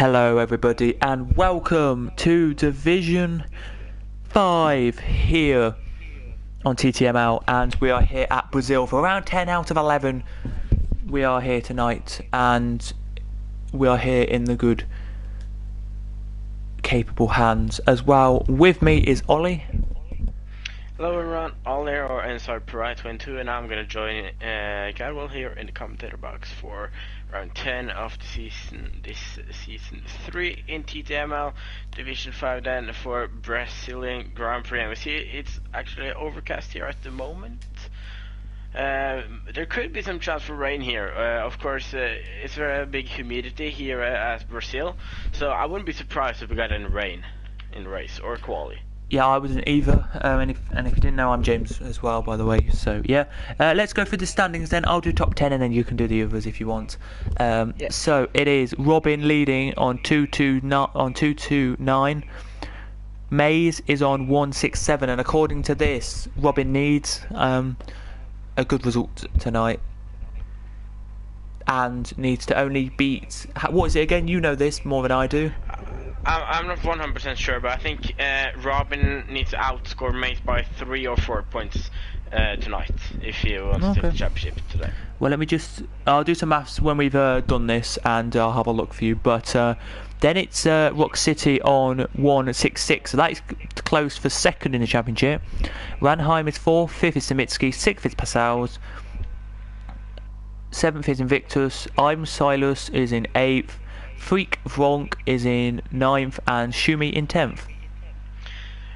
Hello everybody and welcome to Division 5 here on TTML, and we are here at Brazil for around 10 out of 11. We are here tonight and we are here in the good, capable hands as well. With me is Ollie. Hello everyone, Ollie or Inside Pride 22, and I'm gonna join Gadwell here in the commentator box for round 10 of the season. This season 3 in TTML Division 5 then for Brazilian Grand Prix. And we see it's actually overcast here at the moment. There could be some chance for rain here. Of course, it's very big humidity here at Brazil, so I wouldn't be surprised if we got any rain in the race or quali. Yeah, I wasn't either, and if you didn't know, I'm James as well, by the way. So yeah, let's go through the standings then. I'll do top 10 and then you can do the others if you want. Yeah. So it is Robin leading on 229. Maze is on 167, and according to this, Robin needs a good result tonight and needs to only beat. What is it again? You know this more than I do. I'm not 100% sure, but I think Robin needs to outscore Mace by 3 or 4 points tonight if he wants to take the championship today. Well, I'll do some maths when we've done this, and I'll have a look for you. But then it's Rock City on 166, so that is close for second in the championship. Ranheim is 4th, 5th is Simitski, 6th is Passau's, 7th is Invictus, I'm Silas is in 8th, Freak Vronk is in 9th, and Shumi in 10th.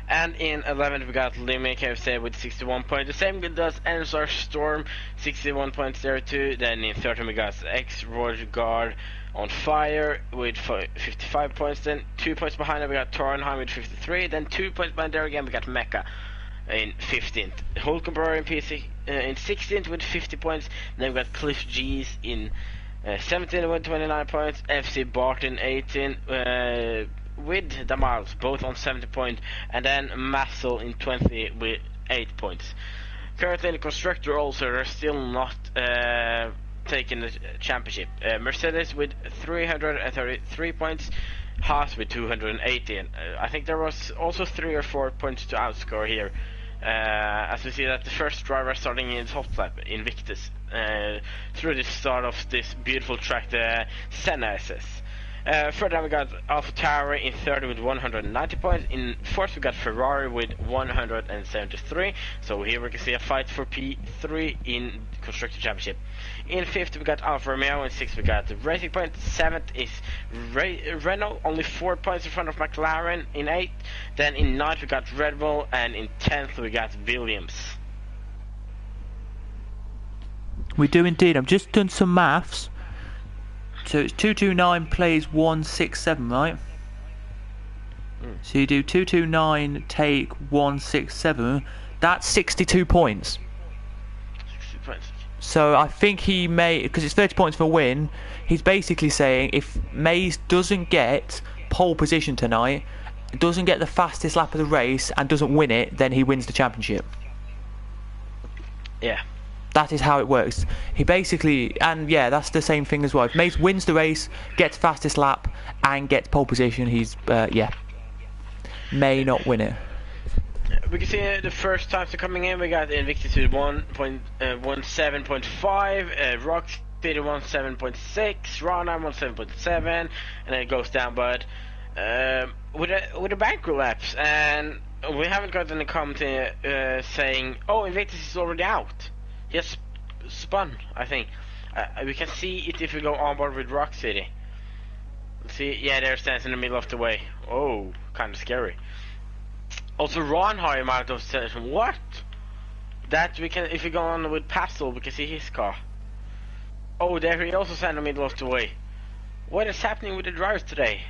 And in 11th we got Limit KFC with 61 points. The same does Ensar Storm, 61.02. Then in 13th we got X Roger Guard on Fire with 55 points. Then 2 points behind it we got Tornheim with 53. Then 2 points behind there again we got Mecha in 15th. Hulkenberg in PC in 16th with 50 points. Then we got Cliff G's in 17 with 29 points, FC Barton 18 with Damals both on 70 points, and then Massel in 20 with 8 points. Currently in the constructor also they're still not taking the championship. Mercedes with 333 points, Haas with 218. I think there was also 3 or 4 points to outscore here. As we see that the first driver starting in top lap, Invictus, through the start of this beautiful track, the Senna SS. Further we got Alpha Tower in 30 with 190 points. In 4th we got Ferrari with 173. So here we can see a fight for P3 in Constructor Championship. In 5th we got Alfa Romeo. In 6th we got Racing Point. 7th is Renault, only 4 points in front of McLaren in 8th. Then in 9th we got Red Bull, and in 10th we got Williams. We do indeed. I've just done some maths. So it's 229 plays 167, right? So you do 229 take 167. That's 62 points. 60 points. So I think he may, because it's 30 points for a win, he's basically saying if Mays doesn't get pole position tonight, doesn't get the fastest lap of the race, and doesn't win it, then he wins the championship. Yeah. That is how it works. He basically, and yeah, that's the same thing as well. If Mace wins the race, gets fastest lap, and gets pole position, he's, may not win it. We can see the first times are coming in. We got Invictus with 17.5, Rock City 17.6, Ranheim 17.7, and then it goes down. But with the bankroll laps, and we haven't got any comment saying, "Oh, Invictus is already out." Yes, spun, I think. We can see it if we go on board with Rock City. See, yeah, there it stands in the middle of the way. Oh, kind of scary. Also, Ranheim out of station. What? That we can, if we go on with Pastel, we can see his car. Oh, there he also stands in the middle of the way. What is happening with the drivers today?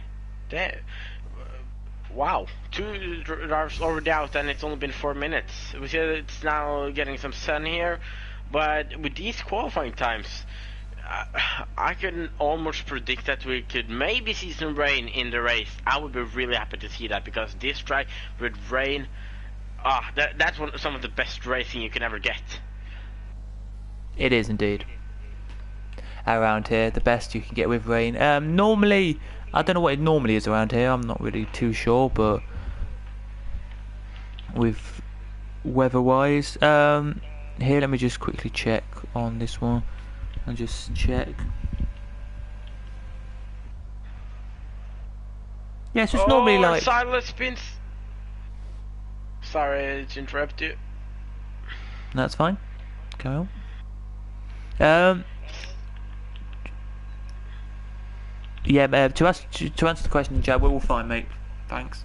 Wow, 2 drivers already out, and it's only been 4 minutes. We see that it's now getting some sun here, but with these qualifying times, I can almost predict that we could maybe see some rain in the race. I would be really happy to see that, because this track with rain, that's some of the best racing you can ever get. It is indeed. Around here, the best you can get with rain. Normally I don't know what it normally is around here. I'm not really too sure, but with weather-wise, here, let me just quickly check on this one and just check. Yeah, so it's normally like... Silas spins. Sorry to interrupt you. That's fine. Go on. Yeah, to answer the question, Jad, we're all fine, mate. Thanks.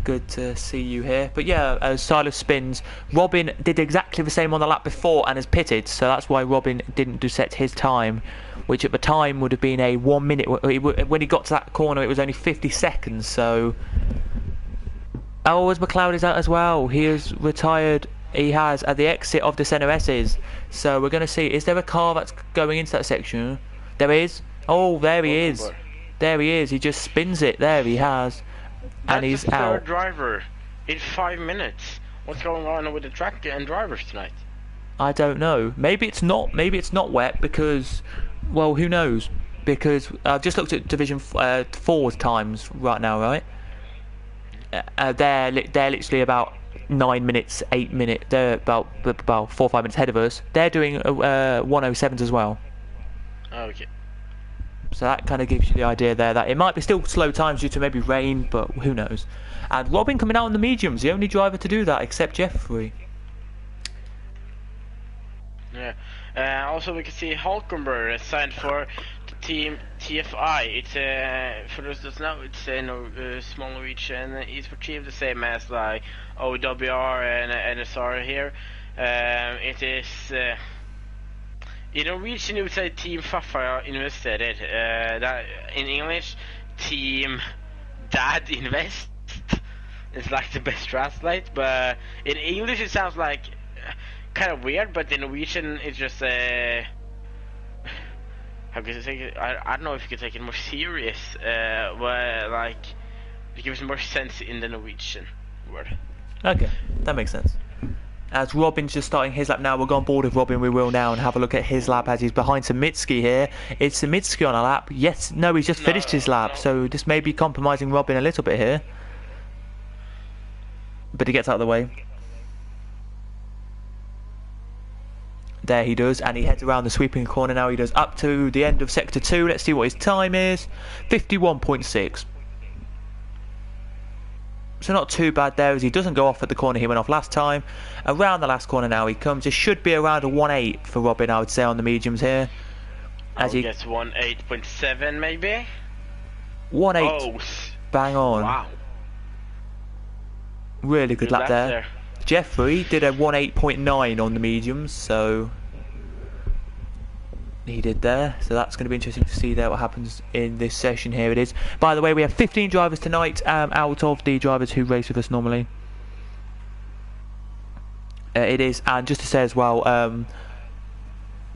Good to see you here. But yeah, as Silas spins, Robin did exactly the same on the lap before and has pitted, so that's why Robin didn't do set his time, which at the time would have been a 1 minute. When he got to that corner, it was only 50 seconds. So, oh, as McLeod is out as well. He is retired. He has at the exit of the centre S's. So we're going to see. Is there a car that's going into that section? There is. Oh, there he is. There he is. He just spins it. There he has. And That's he's the third out. driver in 5 minutes. What's going on with the track and drivers tonight? I don't know. Maybe it's not. Maybe it's not wet because, well, who knows? Because I've just looked at Division 4's times right now. Right, they're literally about 9 minutes, 8 minutes. They're about 4 or 5 minutes ahead of us. They're doing 107s as well. Okay. So that kind of gives you the idea there that it might be still slow times due to maybe rain, but who knows. And Robin coming out on the mediums, the only driver to do that except Jeffrey. Yeah. Also, we can see Hulkenberg signed for the team TFI. It's for those that know, it's a small Norwegian esports, the same as like OWR and NSR here. It is. In Norwegian, you would say Team Faffa Invested. That in English, Team Dad Invest. It's like the best translate, but in English it sounds like kind of weird. But in Norwegian, it's just how can I say it? I don't know if you could take it more serious. Where like it gives more sense in the Norwegian word. Okay, that makes sense. As Robin's just starting his lap now, we'll go on board with Robin, we will now, and have a look at his lap as he's behind Samitsky here. Is Samitsky on a lap? Yes, no, he's just finished his lap, so this may be compromising Robin a little bit here. But he gets out of the way. There he does, and he heads around the sweeping corner now. He does up to the end of Sector 2. Let's see what his time is. 51.6. So not too bad there, as he doesn't go off at the corner he went off last time. Around the last corner now he comes. It should be around a 1.8 for Robin, I would say, on the mediums here. As he gets 1.8.7 maybe? 1.8. Oh, bang on. Wow. Really good lap there. Jeffrey did a 1.8.9 on the mediums, so he did there. So that's going to be interesting to see there what happens in this session. Here it is. By the way, we have 15 drivers tonight out of the drivers who race with us normally. It is, and just to say as well,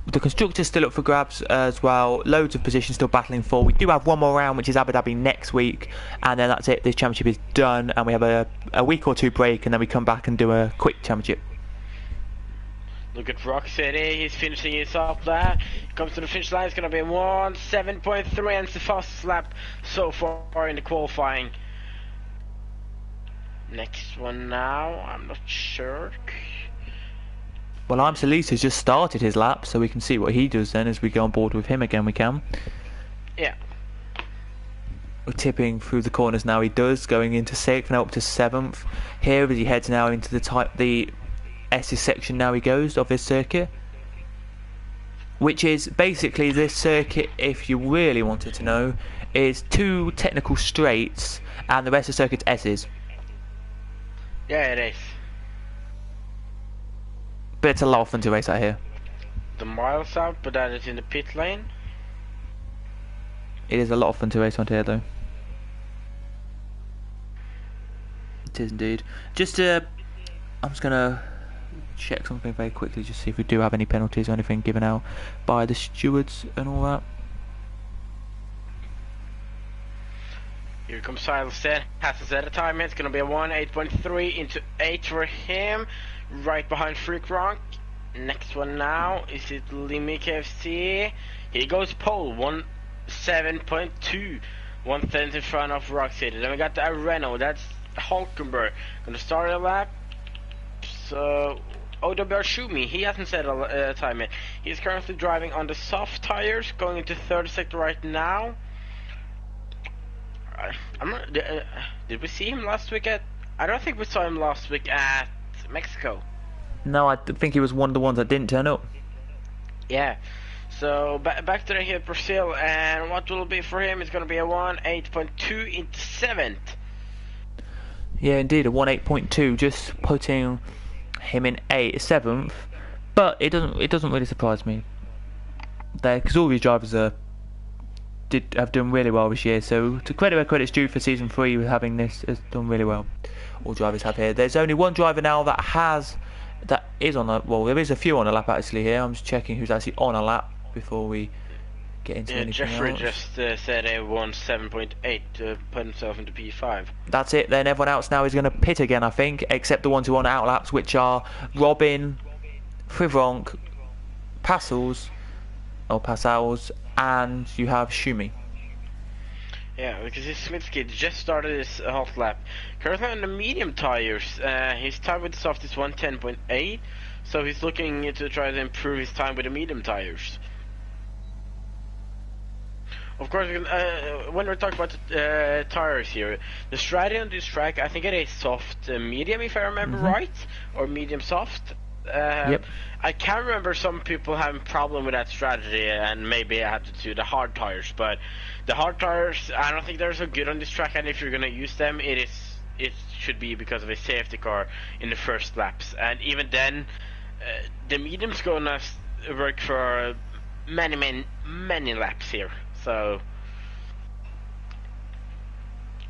the constructors still up for grabs as well. Loads of positions still battling for. We do have one more round, which is Abu Dhabi next week, and then that's it. This championship is done, and we have a week or two break, and then we come back and do a quick championship. Look at Rock City, he's finishing his up there. He comes to the finish line, it's going to be 1.7.3, and it's the fastest lap so far in the qualifying. Next one now, I'm not sure. Well, I'm Solis has just started his lap, so we can see what he does then as we go on board with him again. We can. Yeah. We're tipping through the corners now. He does, going into 6th, now up to 7th. Here as he heads now into the S's section now he goes of this circuit, which is basically this circuit, if you really wanted to know, is 2 technical straights and the rest of the circuit's S's. Yeah, it is. But it's a lot of fun to race out here. The miles out, but that is in the pit lane. It is a lot of fun to race on here though. It is indeed. I'm just gonna check something very quickly, just see if we do have any penalties or anything given out by the stewards and all that. Here comes Silas then, has to set a time. It's gonna be a 1.8.3 into 8 for him, right behind Freak Rock. Next one now, is it Limit KFC? Here goes pole, 1.7.2. 1/10 in front of Rock City. Then we got the Renault. That's Hulkenberg. Gonna start a lap. So OWR Shumi, he hasn't set a time yet. He's currently driving on the soft tires, going into third sector right now. I'm not. Did we see him last week at? I don't think we saw him last week at Mexico. No, I think he was one of the ones that didn't turn up. Yeah. So back to here at Brazil, and what will it be for him? It's going to be a 1.8.2 into 7th. Yeah, indeed, a 1.8.2, just putting him in 7th. But it doesn't really surprise me there, because all these drivers have done really well this year. So to credit where credit's due for season 3, with having this has done really well. All drivers have here. There's only one driver now that is on a, well, there is a few on a lap actually here. I'm just checking who's actually on a lap before we get into anything Jeffrey else. just said he won 7.8 to put himself into P5. That's it. Then everyone else now is going to pit again, I think, except the ones who are on out laps, which are Robin, Frivronk, Passels, and you have Shumi. Yeah, because his Smitsky just started his hot lap. Currently on the medium tires, his time with the soft is 1:10.8, so he's looking to try to improve his time with the medium tires. Of course, when we're talking about tires here, the strategy on this track, I think it is soft medium, if I remember right, or medium soft. Yep. I can remember some people having problem with that strategy, and maybe I had to do the hard tires. But the hard tires, I don't think they're so good on this track, and if you're gonna use them, it should be because of a safety car in the first laps. And even then, the medium's gonna work for many laps here. So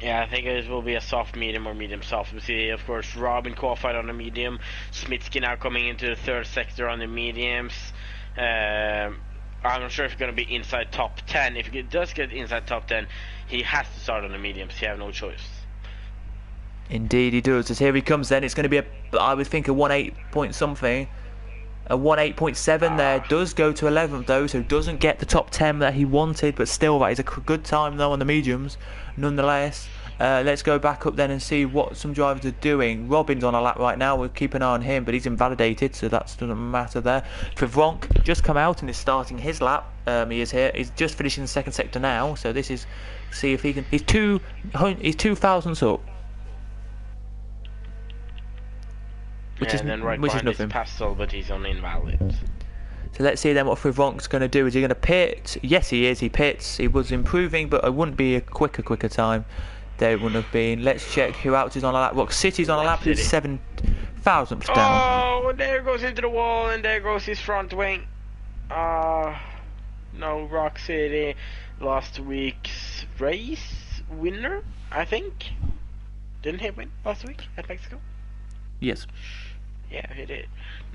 yeah, I think it will be a soft medium or medium soft. We see, of course, Robin qualified on the medium. Smitsky now coming into the third sector on the mediums. I'm not sure if he's going to be inside top 10. If he does get inside top 10, he has to start on the mediums. He has no choice. Indeed he does. As here he comes then. It's going to be I would think a 1.8 point something. A 1.8.7 there. Does go to 11th though, so doesn't get the top 10 that he wanted, but still that is a good time though on the mediums nonetheless. Let's go back up then and see what some drivers are doing. Robin's on a lap right now. We'll keep an eye on him, but he's invalidated, so that doesn't matter there. Frivronk just come out and is starting his lap. He is here. He's just finishing the second sector now, so this is, see if he can, he's 2 thousandths up. Which is then right behind is Pastel, but he's on invalid. So let's see then what Frivronk's going to do. Is he going to pit? Yes, he is. He pits. He was improving, but it wouldn't be a quicker time. There wouldn't have been. Let's check who else is on a lap. Rock City's on a lap. He's 7 thousandths down. Oh, there goes into the wall, and there goes his front wing. No, Rock City, last week's race winner, I think. Didn't he win last week at Mexico? Yes. Yeah, he did.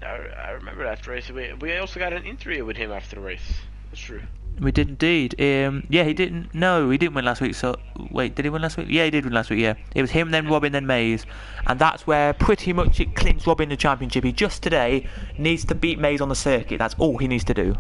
Now, I remember that race. We also got an interview with him after the race. That's true. We did indeed. Yeah, he didn't. No, he didn't win last week. So wait, did he win last week? Yeah, he did win last week. Yeah, it was him, then Robin, then Mays, and that's where pretty much it clinched Robin the championship. He just today needs to beat Mays on the circuit. That's all he needs to do.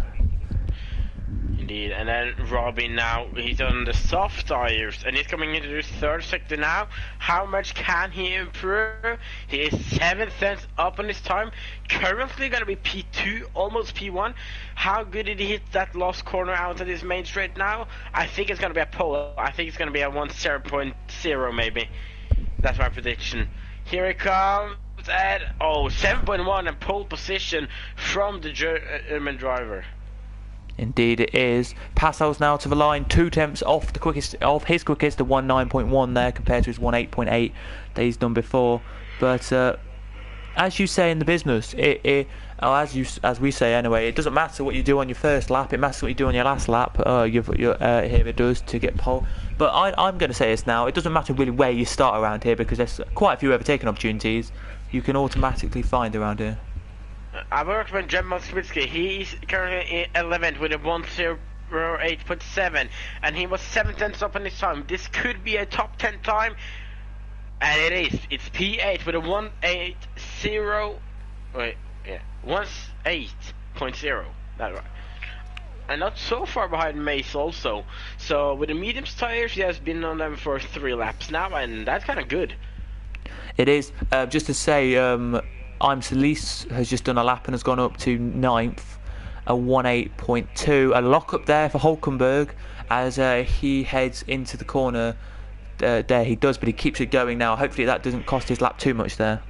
Indeed, and then Robin now, he's on the soft tires, and he's coming into this third sector now. How much can he improve? He is 7 cents up on his time, currently going to be P2, almost P1. How good did he hit that last corner out of this main straight now? I think it's going to be a pole. I think it's going to be a 1.0 maybe. That's my prediction. Here it comes at 7.1 and pole position from the German driver. Indeed it is. Passos now to the line, 2 tenths off the quickest, of his quickest, the 1.9.1 there compared to his 1.8.8 that he's done before. But as you say in the business, as we say anyway, it doesn't matter what you do on your first lap. It matters what you do on your last lap. Here it does to get pole. But I'm going to say this now. It doesn't matter really where you start around here, because there's quite a few overtaking opportunities you can automatically find around here. I worked with Gemma Smitsky. He's currently 11th with a 1.08.7, and he was 7 tenths up on his time. This could be a top 10 time, and it is. It's P8 with a 1.80. Wait, yeah, 1.8.0. That's right. and not so far behind Mace also. So with the mediums tires, he has been on them for 3 laps now, and that's kind of good. It is. Just to say, I'm Solis has just done a lap and has gone up to 9th, a 1:8.2, a lock up there for Hulkenberg as he heads into the corner. There he does, but he keeps it going now. Hopefully that doesn't cost his lap too much there.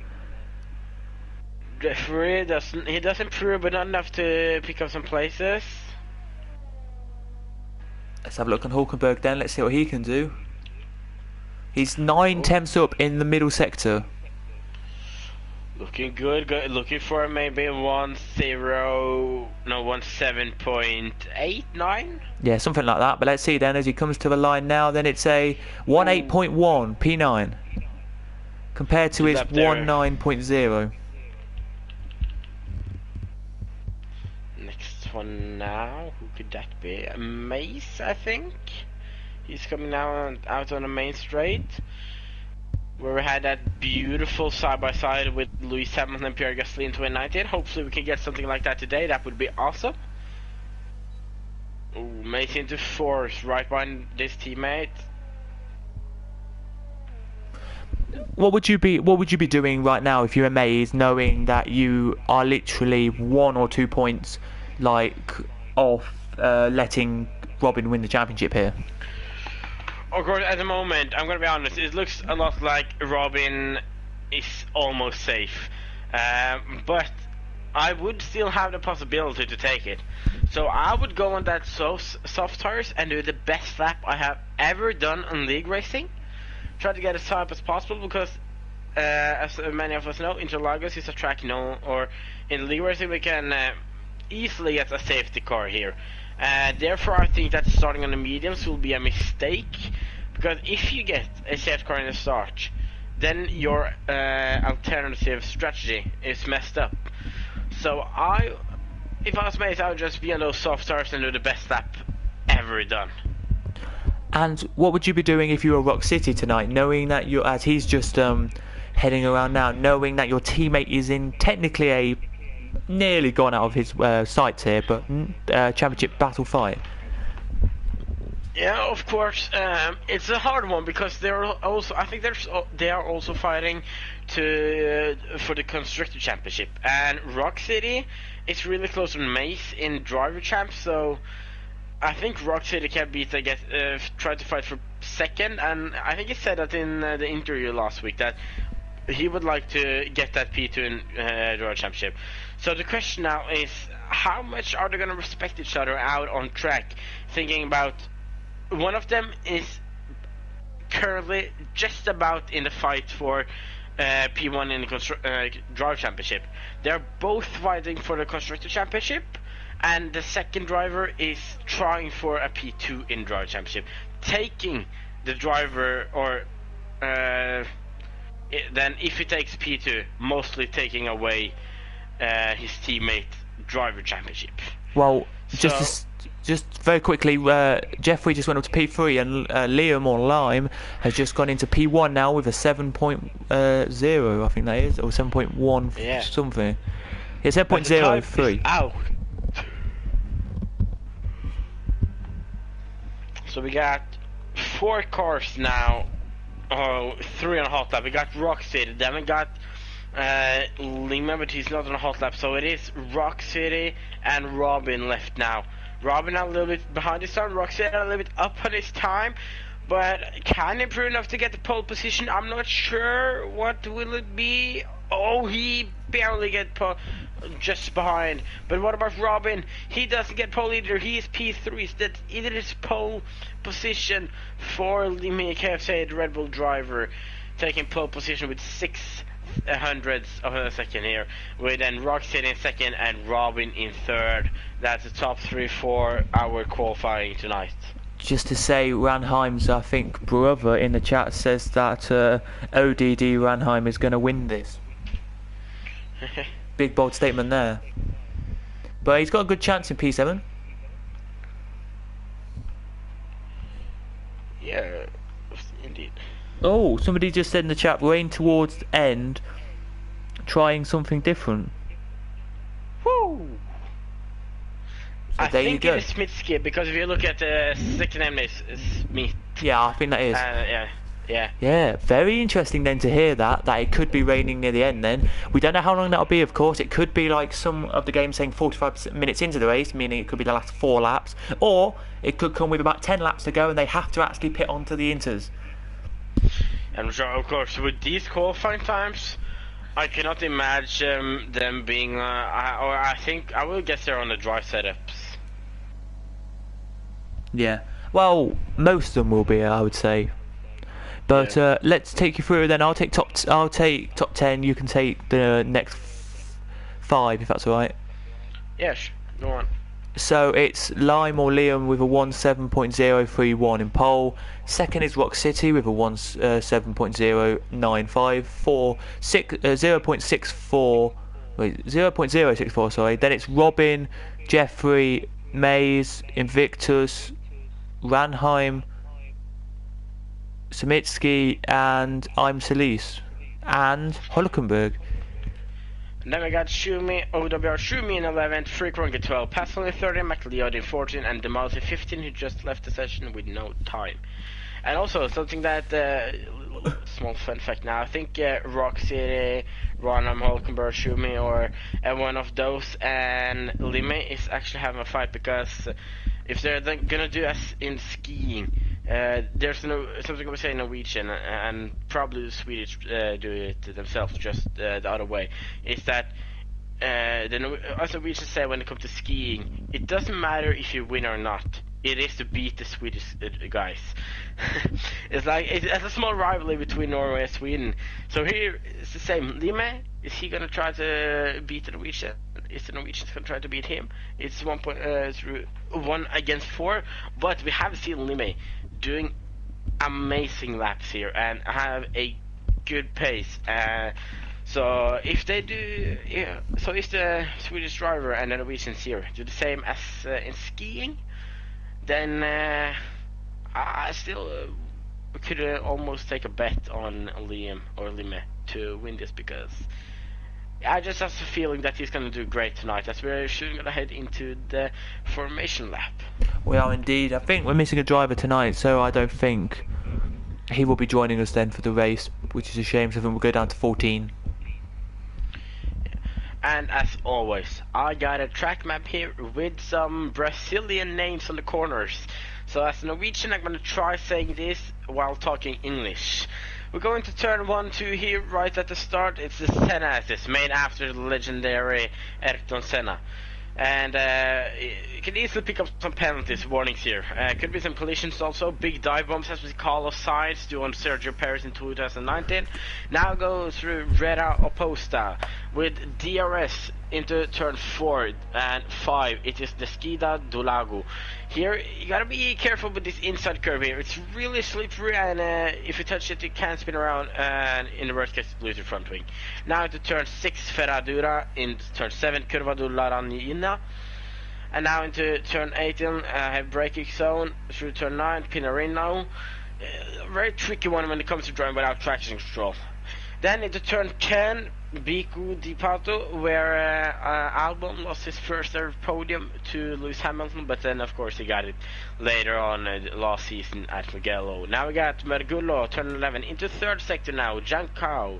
Referee doesn't improve, but not enough to pick up some places. Let's have a look on Hulkenberg then. Let's see what he can do. He's 9 tenths up in the middle sector. Looking good. Looking for maybe 17.89. Yeah, something like that. But let's see then as he comes to the line now. Then it's a 1:8.1 P9 compared to his 19.0. Next one now. Who could that be? Mace, I think. He's coming now out on the main straight, where we had that beautiful side-by-side with Lewis Hamilton and Pierre Gasly in 2019. Hopefully we can get something like that today. That would be awesome. Ooh, Mace into 4th, right behind this teammate. What would you be doing right now if you're Maze, knowing that you are literally 1 or 2 points off letting Robin win the championship here? Of course, at the moment, I'm gonna be honest, it looks a lot like Robin is almost safe. But I would still have the possibility to take it. So I would go on that soft tires and do the best lap I have ever done on league racing. Try to get as high up as possible because, as many of us know, Interlagos is a track or in league racing we can easily get a safety car here. Therefore, I think that starting on the mediums will be a mistake, because if you get a safety car in the start, then your alternative strategy is messed up. So if I was Mace, I would just be on those soft tires and do the best lap ever done. And what would you be doing if you were Rock City tonight, knowing that as he's just heading around now, knowing that your teammate is in technically a nearly gone out of his sights here, but championship battle fight? Yeah, of course. It's a hard one because they're also. I think they are also fighting for the constructor championship, and Rock City is really close to Mace in driver champ. So I think Rock City can beat. I guess try to fight for second, and I think he said that in the interview last week that he would like to get that P2 in driver championship. So the question now is, how much are they going to respect each other out on track? Thinking about one of them is currently just about in the fight for P1 in the driver championship. They're both fighting for the constructor championship, and the second driver is trying for a P2 in driver championship, taking the driver or then if he takes P2, mostly taking away his teammate driver championship. Well, just very quickly, Jeffrey just went up to P3, and Liam or Lime has just gone into P1 now with a 7.0, I think that is, or 7.1 something. Yeah, 7.03. Out. So we got 4 cars now. 3 on a hot lap. We got Rock City, then we got Lima, but he's not on a hot lap, so it is Rock City and Robin left now. Robin a little bit behind his time, Rock City a little bit up on his time, but can improve enough to get the pole position. I'm not sure what will it be. Oh, he barely get just behind. But what about Robin? He doesn't get pole either. He is P3. So that's either his pole position for Limi KFC, the Red Bull driver, taking pole position with 0.06 of a second here. With then Rock City in second and Robin in third. That's the top 3 for our qualifying tonight. Just to say, Ranheim's, I think, brother in the chat says that ODD Ranheim is going to win this. Big bold statement there. But he's got a good chance in P7. Yeah, indeed. Oh, somebody just said in the chat, rain towards the end, trying something different. Woo! So I there you think go. it is Smitsky, because if you look at the second name is Smith. Yeah, I think that is. Yeah. Yeah, very interesting then to hear that it could be raining near the end then. We don't know how long that'll be, of course. It could be like some of the games saying 45 minutes into the race, meaning it could be the last 4 laps. Or it could come with about 10 laps to go and they have to actually pit onto the Inters. And so, of course, with these qualifying times, I cannot imagine them being, I think, I will guess they're on the dry setups. Yeah. Well, most of them will be, I would say. But Yeah. let's take you through. Then I'll take top 10. You can take the next 5, if that's all right. Yes, go on. So it's Lime or Liam with a 17.031 in pole. Second is Rock City with a 17.095. 0.64. Sorry. Then it's Robin, Jeffrey, Mays, Invictus, Ranheim, Samitsky, and I'm Solis, and Hulkenberg. And then we got Schumi, OWR Schumi in 11th, Freakronk in 12, Pascal in 13, McLeod in 14, and Demouse in 15, who just left the session with no time. And also, something that, small fun fact now, I think Rock City, Ranham, Hulkenberg, Schumi, or one of those, and Lime is actually having a fight, because if they're gonna do as in skiing, there's no something we say in Norwegian, and probably the Swedish do it themselves, just the other way. Is that as Norwegians say when it comes to skiing, it doesn't matter if you win or not. It is to beat the Swedish guys. It's like it's a small rivalry between Norway and Sweden. So here it's the same. Lime, is he gonna try to beat the Norwegian? Is the Norwegians gonna try to beat him? It's 1 against 4, but we have seen Lime doing amazing laps here and have a good pace. So if they do, so if the Swedish driver and the Norwegians here do the same as in skiing, then I still could almost take a bet on Liam or Lime to win this, because I just have a feeling that he's going to do great tonight, as we're soon going to head into the formation lap. We are indeed. I think we're missing a driver tonight, so I don't think he will be joining us then for the race, which is a shame, so I think we'll go down to 14. And as always, I got a track map here with some Brazilian names on the corners. So as a Norwegian, I'm going to try saying this while talking English. We're going to turn 1, 2 here right at the start. It's the Senna assist, made after the legendary Ayrton Senna. And you can easily pick up some penalties, warnings here. Could be some collisions also. Big dive bombs, as we call of sides, do on Sergio Perez in 2019. Now go through Reda Oposta with DRS into turn 4 and 5. It is the Skida do Lago. Here, you gotta be careful with this inside curve here. It's really slippery, and if you touch it, you can spin around, and in the worst case, lose your front wing. Now into turn 6, Ferradura. Into turn 7, Curva do Laranjina. And now into turn 18, have braking zone. Through turn 9, Pinarino. Very tricky one when it comes to driving without traction control. Then into turn 10, Bico di Pato, where Albon lost his first ever podium to Lewis Hamilton, but then of course he got it later on last season at Mugello. Now we got Mergullo, turn 11, into third sector now, Juncao.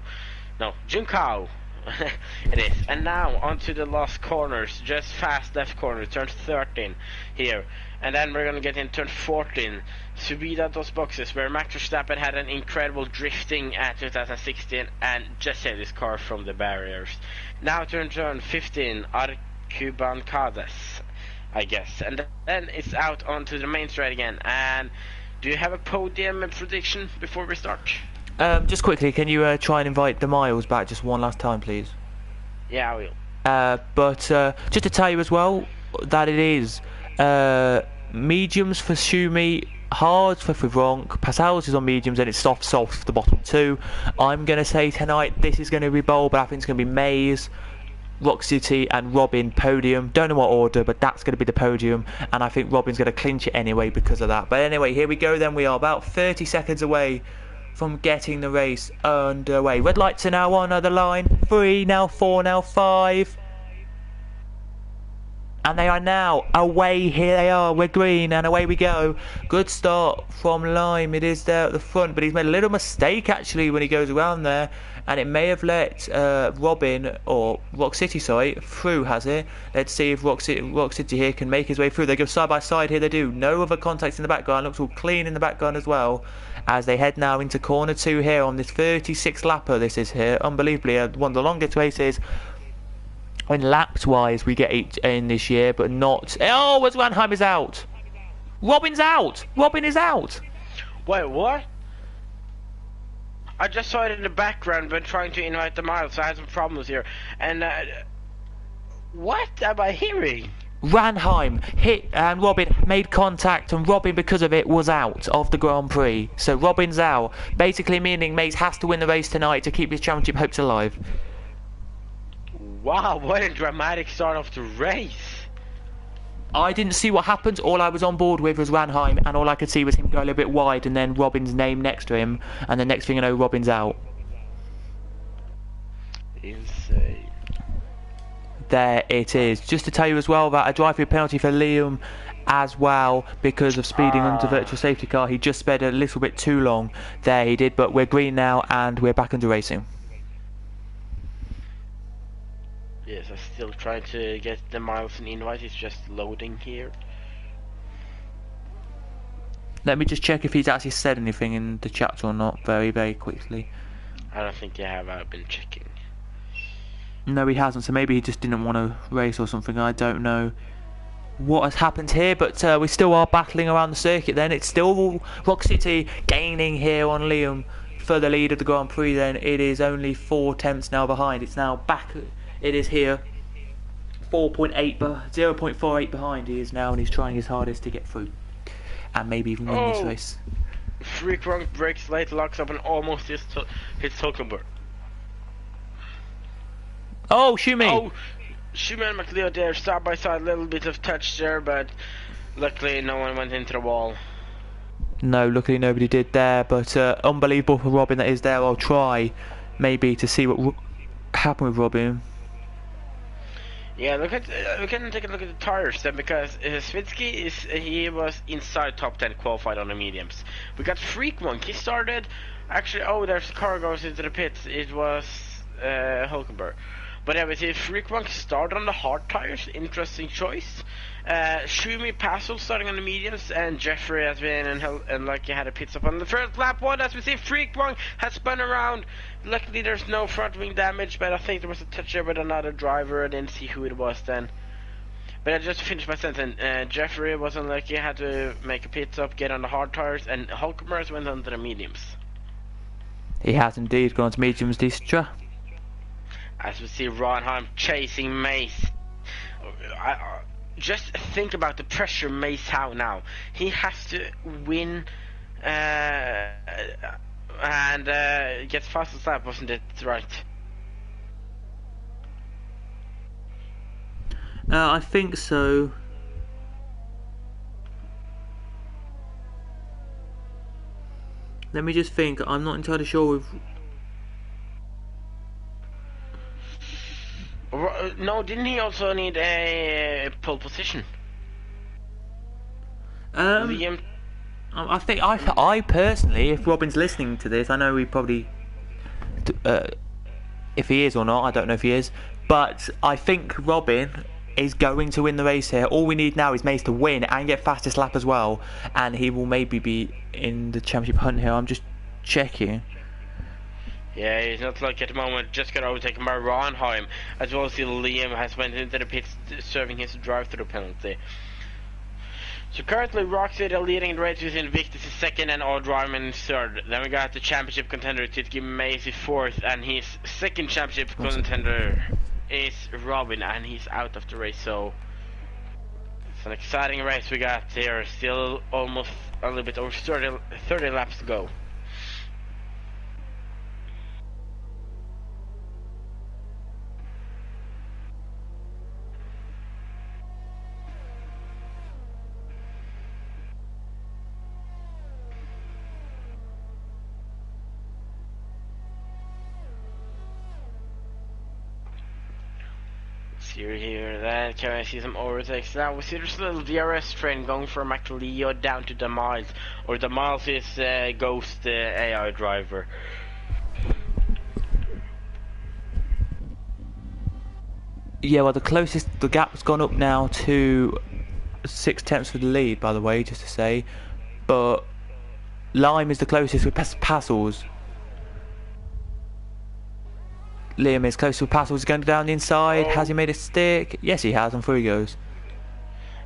It is. And now onto the last corners, just fast left corner, turn 13 here. And then we're gonna get in turn 14, Subida dos Boxes, where Max Verstappen had an incredible drifting at 2016 and just saved his car from the barriers. Now turn 15, Arcubancades, I guess. And then it's out onto the main straight again. And do you have a podium prediction before we start? Just quickly, can you try and invite the Miles back just one last time, please? Yeah, I will. But just to tell you as well that it is mediums for Schumi, hards for Fivronk, Pascal's is on mediums, and it's soft for the bottom 2. I'm going to say tonight this is going to be bold, but I think it's going to be Mays, Rock City and Robin podium. Don't know what order, but that's going to be the podium, and I think Robin's going to clinch it anyway because of that. But anyway, here we go then. We are about 30 seconds away from getting the race underway. Red lights are now on the line. 3, now 4, now 5. And they are now away. Here they are. We're green and away we go. Good start from Lime. It is there at the front, but he's made a little mistake actually when he goes around there, and it may have let Robin or Rock City, sorry, through, has it? Let's see if Rock City here can make his way through. They go side by side here. They do. No other contacts in the background. Looks all clean in the background as well, as they head now into corner 2 here on this 36 lapper. This is here, unbelievably one of the longest races in laps wise we get in this year, but not. Oh, as Ranheim is out. Robin's out. Robin is out. Wait, what? I just saw it in the background when trying to invite the miles, so I had some problems here. And what am I hearing? Ranheim hit and Robin made contact, and Robin because of it was out of the Grand Prix. So Robin's out, basically meaning Mace has to win the race tonight to keep his championship hopes alive. Wow, what a dramatic start of the race. I didn't see what happened. All I was on board with was Ranheim, and all I could see was him go a little bit wide and then Robin's name next to him, and the next thing I know, Robin's out. Insane. There it is. Just to tell you as well that a drive-through penalty for Liam as well because of speeding under virtual safety car. He just sped a little bit too long there, he did, but we're green now and we're back into racing. Yes, I'm still trying to get the miles and invite. It's just loading here. Let me just check if he's actually said anything in the chat or not very, very quickly. I don't think you have. I've been checking. No, he hasn't, so maybe he just didn't want to race or something. I don't know what has happened here, but we still are battling around the circuit then. It's still Rock City gaining here on Liam for the lead of the Grand Prix then. It is only 4 tenths now behind. It's now back. It is here. 0.48 behind he is now, and he's trying his hardest to get through. And maybe even win this race. Freak Wrong breaks late, locks up and almost hits Hulkenberg. Oh, Schumi! Oh, Schumi and McLeod there, side by side, little bit of touch there, but luckily no one went into the wall. No, luckily nobody did there, but unbelievable for Robin that is there. I'll try maybe to see what happened with Robin. Yeah, we can take a look at the tires then, because Svitsky he was inside top 10 qualified on the mediums. We got Freak Monk. He started actually. Oh, there's a car goes into the pits. It was Hulkenberg. But yeah, we see Freak Monk started on the hard tires. Interesting choice. Schumi Passel starting on the mediums, and Jeffrey has been and Lucky had a pit stop on the first lap one. As we see, Freak Monk has spun around. Luckily, there's no front wing damage, but I think there was a touch there with another driver. I didn't see who it was then. But I just finished my sentence. Jeffrey was unlucky, had to make a pit stop, get on the hard tires, and Hulkenberg went on to the mediums. He has indeed gone to mediums, Distra. As we see Ranheim chasing Mace. Just think about the pressure Mace has now. He has to win and get fastest lap, wasn't it right? I think so. Let me just think. I'm not entirely sure with. No, didn't he also need a pole position? I think I personally, if Robin's listening to this, I know he probably, if he is or not, I don't know if he is, but I think Robin is going to win the race here. All we need now is Mace to win and get fastest lap as well, and he will maybe be in the championship hunt here. I'm just checking. Yeah, he's not like at the moment just got overtaken by Ranheim, as well as Liam has went into the pits serving his drive-through penalty. So currently Rock City leading the race with Invictus is second and Odd Ryman is third. Then we got the championship contender TTGaming Mace is fourth, and his second championship contender is Robin, and he's out of the race. So it's an exciting race we got here. Still almost a little bit over 30 laps to go. See here, then can I see some overtakes? Now we see this little DRS train going from McLeod down to the Miles, or the Miles is Ghost AI driver. Yeah, well, the gap's gone up now to 6 tenths for the lead, by the way, just to say. But Lime is the closest with Passels. Liam is close with Passels, going down the inside. Has he made a stick? Yes, he has, and through he goes.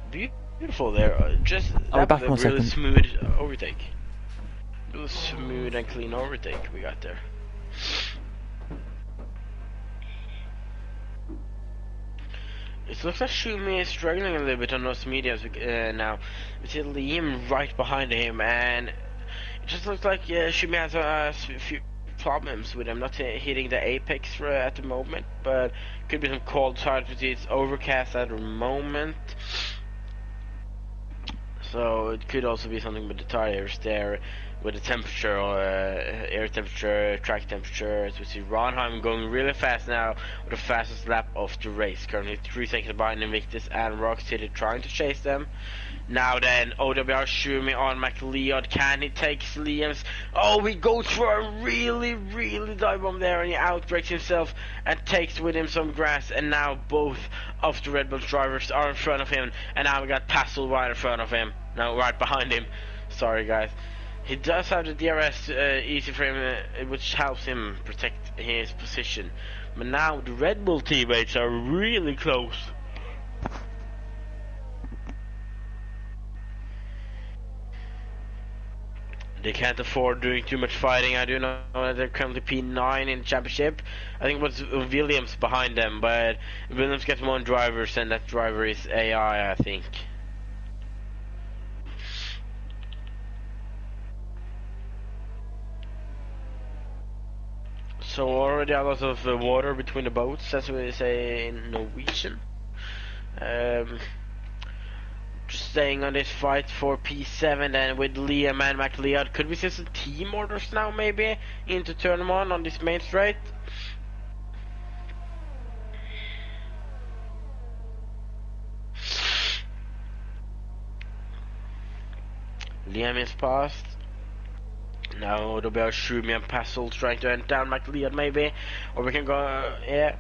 Beautiful there. Just that was a really smooth overtake. Really smooth and clean overtake we got there. It looks like Schumi is struggling a little bit on those mediums now. We see Liam right behind him, and it just looks like Schumi has a few problems with him not hitting the apex at the moment, but could be some cold sides. It's overcast at the moment, so it could also be something with the tires there, with the temperature, air temperature, track temperature. As we see Ronheim going really fast now with the fastest lap of the race, currently 3 seconds behind Invictus and Rock City trying to chase them. Now then, OWR Schumi on McLeod. Can he take Liam's? Oh, he goes for a really dive bomb there, and he outbreaks himself and takes with him some grass. And now both of the Red Bull drivers are in front of him, and now we got Passel right in front of him. No, right behind him. Sorry, guys. He does have the DRS easy for him, which helps him protect his position. But now the Red Bull teammates are really close. They can't afford doing too much fighting. I do know that they're currently P9 in the championship. I think it was Williams behind them, but Williams gets 1 driver, and that driver is AI, I think. So already a lot of water between the boats, as we say in Norwegian. Just staying on this fight for P7 and with Liam and McLeod. Could we see some team orders now maybe into turn 1 on this main straight? Liam is past. Now there'll be a Schumi and Passel trying to end down McLeod maybe. Or we can go, yeah.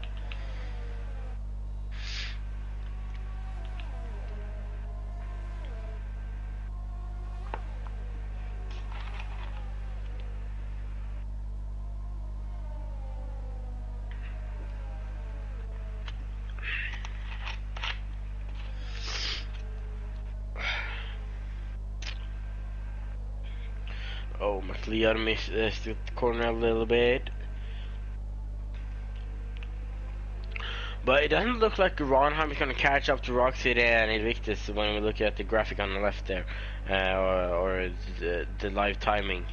Oh, McLeod missed the corner a little bit. But it doesn't look like Ronheim is going to catch up to Rock City and Invictus when we look at the graphic on the left there. Or the live timing.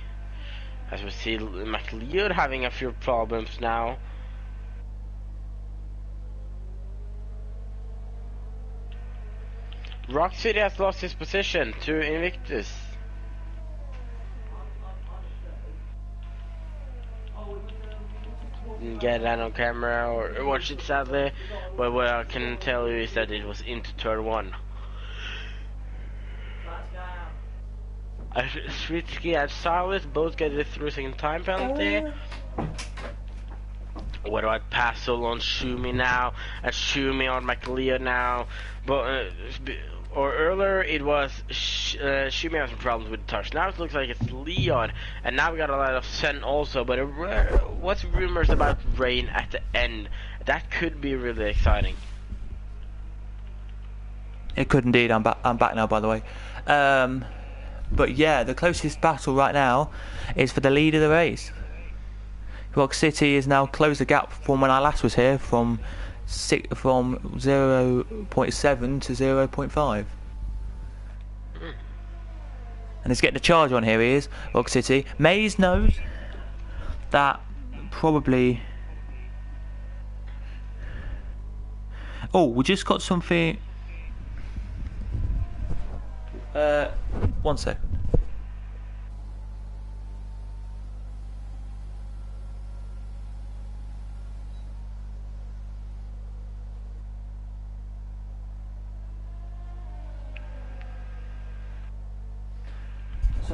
As we see McLeod having a few problems now. Rock City has lost his position to Invictus. Didn't get that on camera or watch it sadly, but what I can tell you is that it was into turn 1. Switsky and Silas both get a 3-second time penalty. What about Passel on Schumi now, and Schumi on McLeod now? But or earlier it was Schumi has some problems with the touch. Now it looks like it's Leon, and now we got a lot of Sen also. But what's rumors about rain at the end? That could be really exciting. It could indeed. I'm back now, by the way. But yeah, the closest battle right now is for the lead of the race. Rock City has now closed the gap from when I last was here from 0.7 to 0.5. And he's getting the charge on here, he is, Rock City. Maze knows that probably... Oh, we just got something... 1 sec.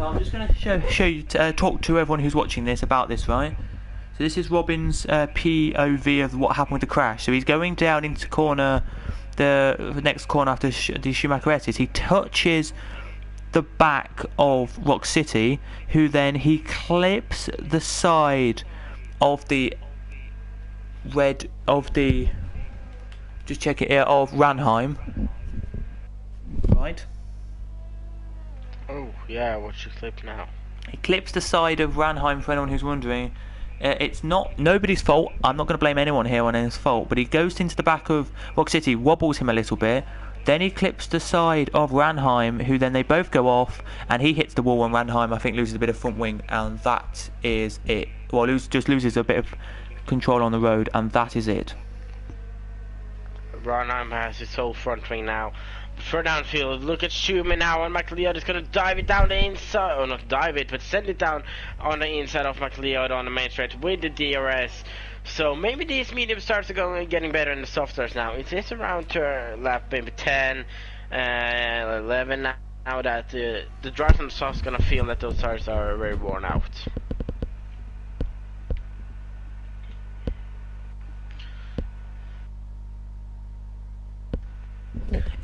So I'm just going to show you, talk to everyone who's watching this about this, right? So this is Robin's POV of what happened with the crash. So he's going down into the next corner after the Schumacher exits. He touches the back of Rock City, who then he clips the side of the just check it here, of Ranheim, right? Oh yeah, what's your clip now? He clips the side of Ranheim, for anyone who's wondering. It's not nobody's fault. I'm not going to blame anyone here on his fault, but he goes into the back of Rock City, wobbles him a little bit. Then he clips the side of Ranheim, who then they both go off, and he hits the wall, and Ranheim, I think, loses a bit of front wing, and that is it. Well, just loses a bit of control on the road, and that is it. Ranheim has his whole front wing now. Further downfield, look at Schumi now, and McLeod is going to dive it down the inside, or not dive it, but send it down on the inside of McLeod on the main straight with the DRS. So maybe these medium starts are getting better in the soft starts now. It is around to lap maybe 10, 11 now that the drivers on the softs going to feel that those tires are very worn out.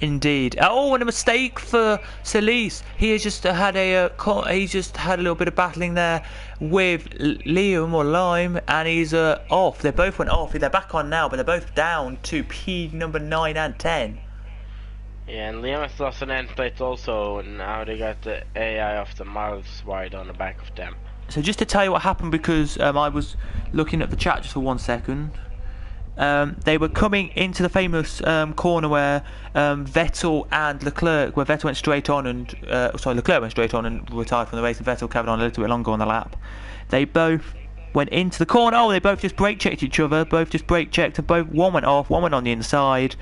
Indeed. Oh, and a mistake for Solis. He has just had a little bit of battling there with Liam or Lime, and he's off. They both went off. They're back on now, but they're both down to P number 9 and 10. Yeah, and Liam has lost an end plate also. Now they got the AI of the miles wide on the back of them. So just to tell you what happened, because I was looking at the chat just for 1 second. They were coming into the famous corner where Vettel and Leclerc, where Vettel went straight on and Leclerc went straight on and retired from the race, and Vettel carried on a little bit longer on the lap. They both went into the corner. Oh, they both just brake checked each other. Both just brake checked, and one went off, one went on the inside,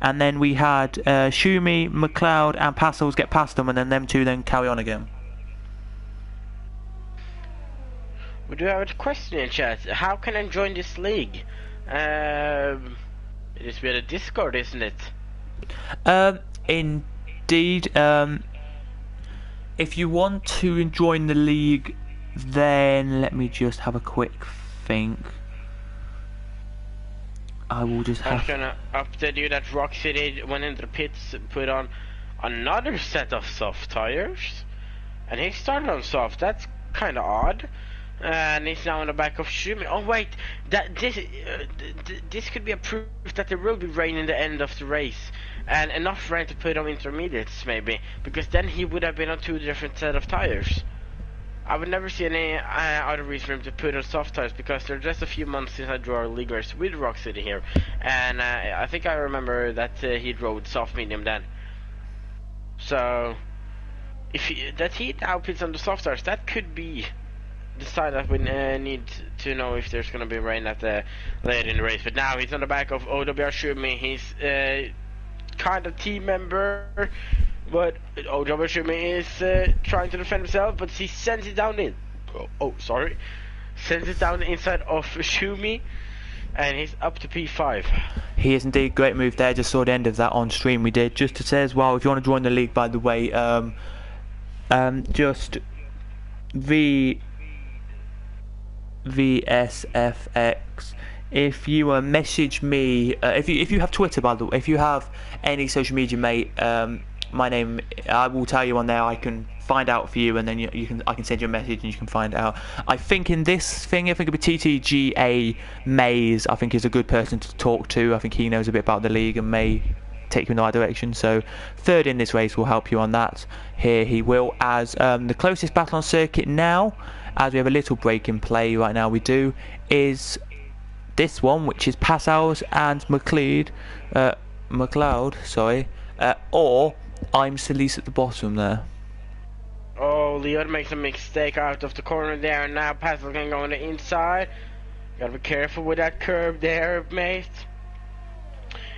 and then we had Schumi, McLeod, and Passels get past them, and then them two then carry on again. We do have a question in chat. How can I join this league? It is via the Discord, isn't it? Indeed. If you want to join the league, then let me just have a quick think. I will just have... I'm gonna update you that Rock City went into the pits, put on another set of soft tires, and he started on soft. That's kind of odd. And he's now on the back of Schumi. Oh wait, this could be a proof that there will be rain in the end of the race, and enough rain to put on intermediates maybe, because then he would have been on 2 different set of tires. I would never see any other reason for him to put on soft tires, because they're just a few months since I drew our league race with Rock City here, and I think I remember that he drove soft medium then. So if he now puts on the soft tires, that could be the sign that we need to know if there's going to be rain at later in the race. But now he's on the back of OWR Schumi. He's kind of team member, but OWR Schumi is trying to defend himself, but he sends it down in. Sends it down the inside of Schumi, and he's up to P5. He is indeed. Great move there. Just saw the end of that on stream we did. Just to say as well, if you want to join the league, by the way, just VSFX. If you message me, if you have Twitter, by the way, if you have any social media, mate, my name, I will tell you on there. I can find out for you, and then I can send you a message and you can find out. I think in this thing, I think it'd be TTGA Mays. I think is a good person to talk to. I think he knows a bit about the league and may take you in the right direction. So third in this race will help you on that. Here he will, as the closest battle on circuit now, as we have a little break in play right now, we do, is this one, which is Passau's and McLeod, or I'm Solis at the bottom there. Oh, Leon makes a mistake out of the corner there, and now Passau can go on the inside. Gotta be careful with that curve there, mate.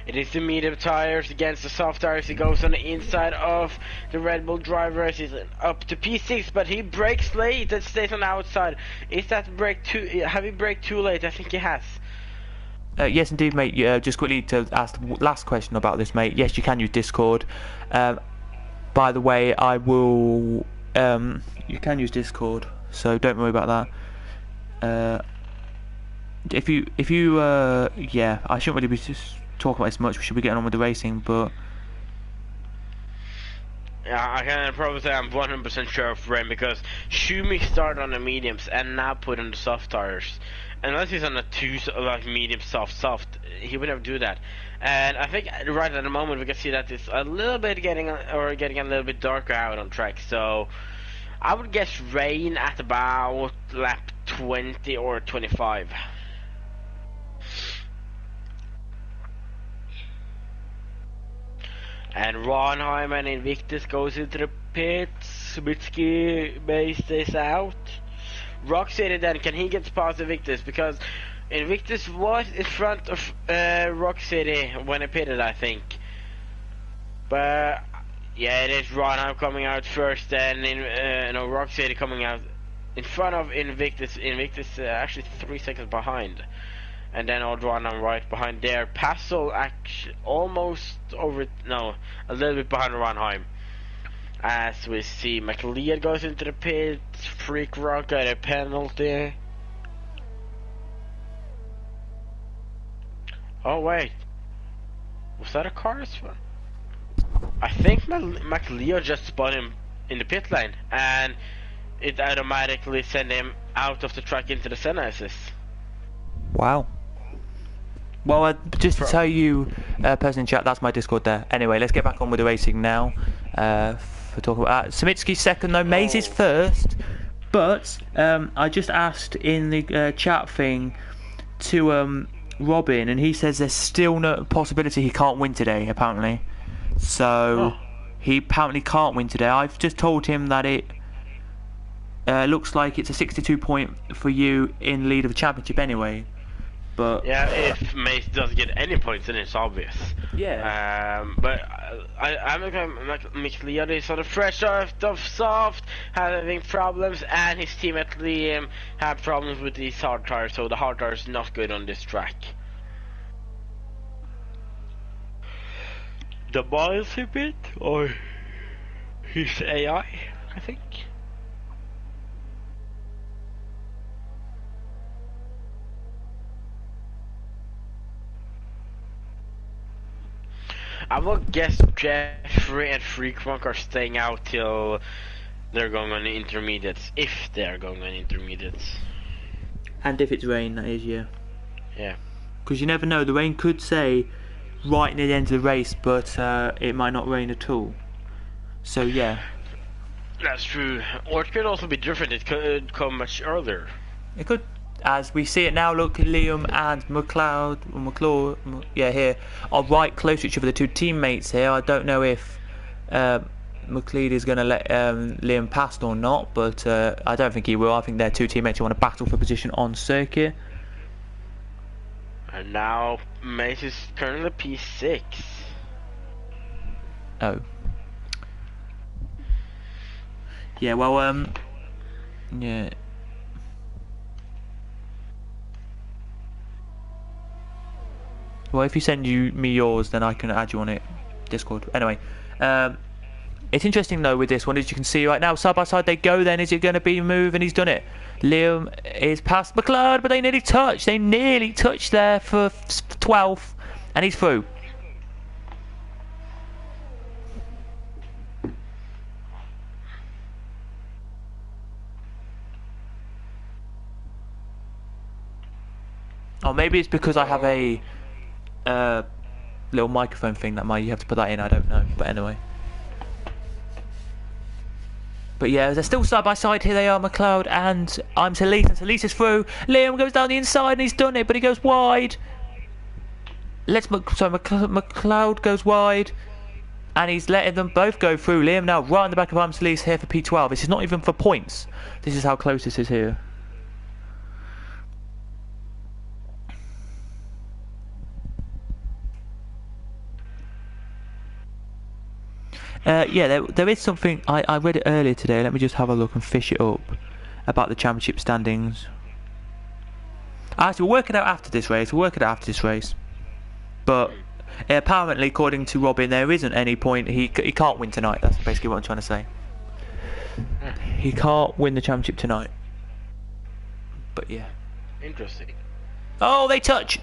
It is the medium tires against the soft tires. He goes on the inside of the Red Bull driver. He's up to P6, but he brakes late and stays on the outside. Is that brake too? Have he braked too late? I think he has. Yes, indeed, mate. Just quickly to ask the last question about this, mate. Yes, you can use Discord. By the way, I will you can use Discord, so don't worry about that. If you yeah, I shouldn't really be just talking about this much. We should be getting on with the racing, but yeah, I can probably say I'm 100% sure of Rain because Schumi started on the mediums and now put on the soft tires. Unless he's on a like medium soft, he would never do that. And I think right at the moment we can see that it's a little bit getting a little bit darker out on track. So I would guess Rain at about lap 20 or 25. And Ronheim and Invictus goes into the pits. Mitski Bay stays out. Rock City then, can he get past Invictus? Because Invictus was in front of Rock City when he pitted, I think. But yeah, it is Ronheim coming out first, and Rock City coming out in front of Invictus. Invictus actually 3 seconds behind. And then old Ronheim right behind there. Passel actually almost over, no, a little bit behind Ronheim. As we see, McLeod goes into the pit. Freak Rock got a penalty. Oh wait, was that a car as well? I think McLeod just spun him in the pit lane, and it automatically sent him out of the track into the center assist. wow. Well, just to tell you, person in chat, that's my Discord there. Anyway, let's get back on with the racing now. For talking about Samitsky's second, though. Mays is first. But I just asked in the chat thing to Robin, and he says there's still no possibility he can't win today, apparently. So he apparently can't win today. I've just told him that it looks like it's a 62 point for you in lead of the championship anyway. But yeah, if Mace doesn't get any points, then it's obvious. Yeah. But I'm like McLeod is sort of fresh off of soft, having problems, and his teammate Liam had problems with these hard tires, so the hard tire is not good on this track. The miles a bit, or his AI, I think. I will guess Jeffrey and Freakfunk are staying out till they're going on the intermediates, if they're going on intermediates. And if it's rain, that is, yeah. Yeah. Because you never know, the rain could say right near the end of the race, but it might not rain at all. So yeah. That's true. Or it could also be different, it could come much earlier. It could. As we see it now, look, Liam and McClaw, yeah, here, are right close to each other, the two teammates here. I don't know if McLeod is going to let Liam pass or not, but I don't think he will. I think they're two teammates who want to battle for position on circuit. And now, Mace is currently P6. Oh. Yeah, well, yeah. Well, if you send me yours, then I can add you on it, Discord. Anyway, it's interesting though with this one, as you can see right now, side by side they go. Then is it going to be a move? And he's done it. Liam is past McLeod, but they nearly touched. They nearly touched there for 12th, and he's through. Oh, maybe it's because I have a little microphone thing that you have to put that in. I don't know, but anyway. But yeah, they're still side by side. Here they are, McLeod and I'm Talise, and Talise is through. Liam goes down the inside and he's done it, but he goes wide. McLeod goes wide, and he's letting them both go through. Liam now right in the back of I'm Talise here for P12. This is not even for points. This is how close this is here. Yeah, there is something, I read it earlier today, let me just have a look and fish it up, about the championship standings. Actually, we'll work it out after this race, but apparently, according to Robin, there isn't any point, he can't win tonight, that's basically what I'm trying to say. he can't win the championship tonight. But yeah. Interesting. Oh, they touch!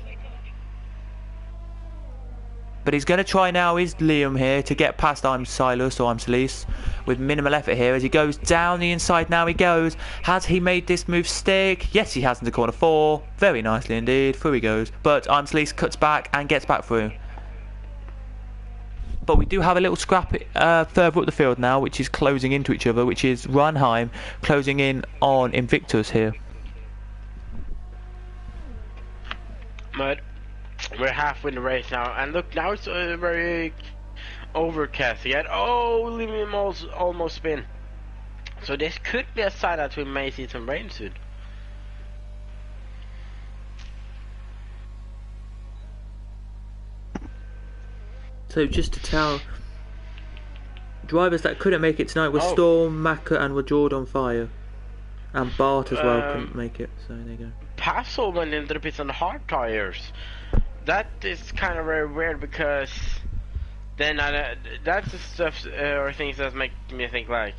But he's going to try now, is Liam here, to get past I'm Silas or I'm Solis with minimal effort here as he goes down the inside. Now he goes. Has he made this move stick? Yes, he has into corner 4. Very nicely indeed. Through he goes. But I'm Solis cuts back and gets back through. But we do have a little scrap further up the field now, which is closing into each other, which is Runheim closing in on Invictus here. But we're halfway in the race now, and look, now it's very overcast again. Oh, Liam almost spin. So this could be a sign that we may see some rain soon. So just to tell, drivers that couldn't make it tonight were Storm, Maka and were Jordan on fire. And Bart as well couldn't make it, so there you go. Passel went into the pits on the hard tires. That is kind of very weird because then that's the stuff or things that make me think like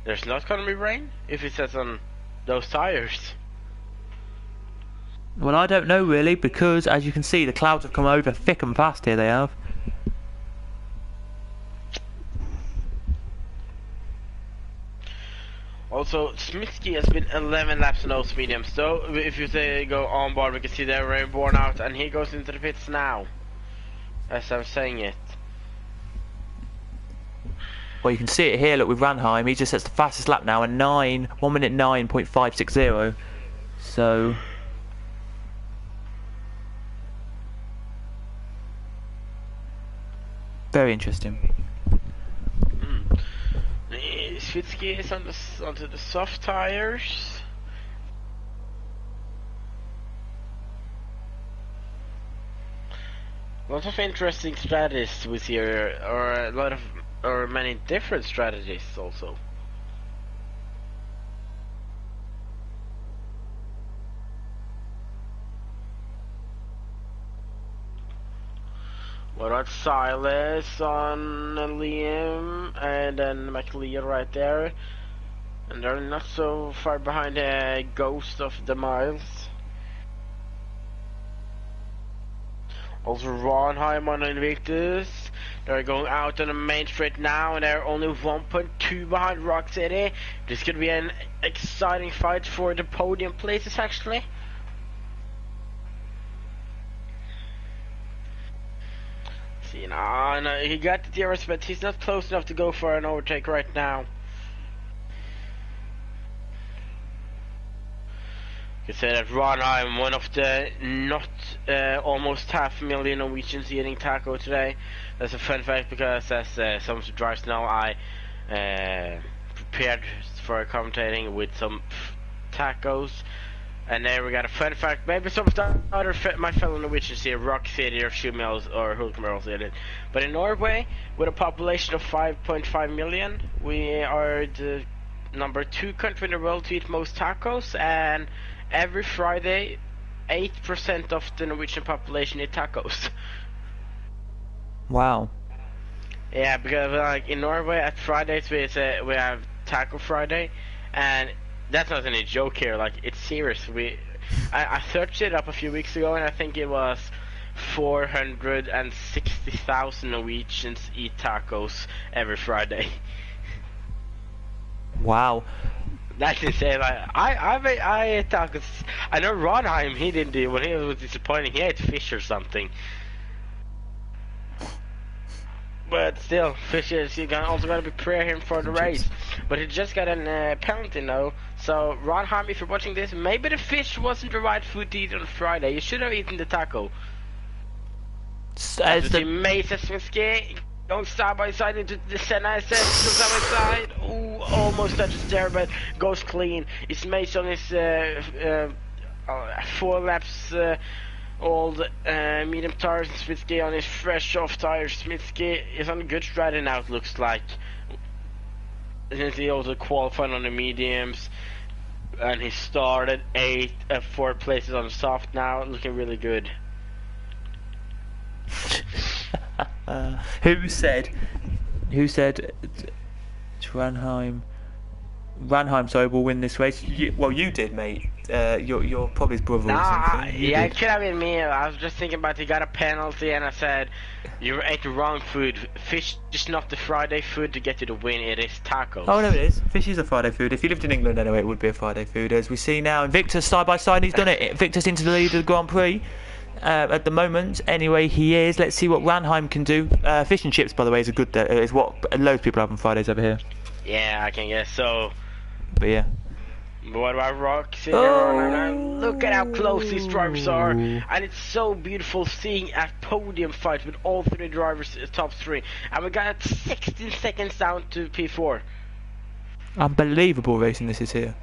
there's not gonna be rain if it says on those tires. Well, I don't know really, because as you can see the clouds have come over thick and fast here, they have. Also, Smitsky has been 11 laps in those mediums, so if you say go on board, we can see they're very worn out, and he goes into the pits now, as I'm saying it. Well, you can see it here, look, with Ranheim, he just sets the fastest lap now, a 1 minute 9.560, so... very interesting. Svitsky is onto the soft tires. Lots of interesting strategies we see here, or many different strategies also. What about Silas on Liam, and then McLeod right there, and they're not so far behind the Ghost of the Miles. Also Ronheim on Invictus, they're going out on the main straight now, and they're only 1.2 behind Rock City. This could be an exciting fight for the podium places actually. No, he got the DRS, but he's not close enough to go for an overtake right now. You can say that Ronheim, one of the not almost 500,000 Norwegians eating taco today. That's a fun fact because as some drives now, I prepared for commentating with some tacos. And then we got a fun fact, maybe some of the other my fellow Norwegians here, Rock City or Shumels or Hulkenberg also did it. But in Norway, with a population of 5.5 million, we are the number 2 country in the world to eat most tacos, and every Friday, 8% of the Norwegian population eat tacos. Wow. Yeah, because like in Norway at Fridays we have Taco Friday, and that's not any joke here, like it's serious. I searched it up a few weeks ago, and I think it was 460,000 Norwegians eat tacos every Friday. Wow. That's insane. Like, I ate tacos. I know Ronheim, he didn't do, when he was disappointing, he ate fish or something. But still, fishes, you also gotta be prayer him for the race. But he just got a penalty now. So, Ronheim, if you're watching this, maybe the fish wasn't the right food to eat on Friday. You should have eaten the taco. As the Mesa Swinsky going side by side into the center, side by side. Ooh, almost touches there, but goes clean. It's Mace on his 4 laps. Old medium tires, and Smitsky on his fresh off tires. Smitsky is on a good strategy now, it looks like. Since he also qualified on the mediums, and he started 4 places on the soft now, looking really good. Who said Tranheim Ranheim, sorry, will win this race. Well, you did, mate. You're probably his brother or something. Yeah, it could have been me. I was just thinking about he got a penalty, and I said, "You ate the wrong food. Fish is not the Friday food to get you the win. It is tacos." Oh no, it is. Fish is a Friday food. If you lived in England anyway, it would be a Friday food, as we see now. And Victor's side by side, and he's done it. Victor's into the lead of the Grand Prix. At the moment, anyway, he is. Let's see what Ranheim can do. Fish and chips, by the way, is a good. Is what loads of people have on Fridays over here. Yeah, I can guess so. But yeah. What about Roxy? Oh. Look at how close these drivers are, and it's so beautiful seeing a podium fight with all three drivers top three. And we got 16 seconds down to P4. Unbelievable racing this is here.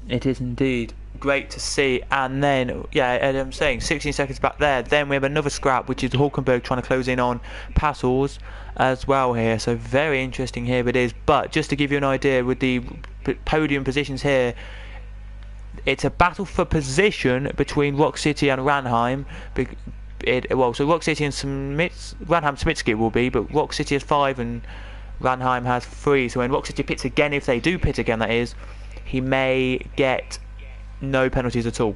It is indeed great to see. And then, yeah, as I'm saying, 16 seconds back there. Then we have another scrap, which is Hulkenberg trying to close in on Passels as well here. So very interesting here it is. But just to give you an idea with the podium positions here, it's a battle for position between Rock City and Ranheim. So Rock City and Ranheim Smitsky will be, but Rock City has 5 and Ranheim has 3. So when Rock City pits again, if they do pit again, that is, he may get no penalties at all.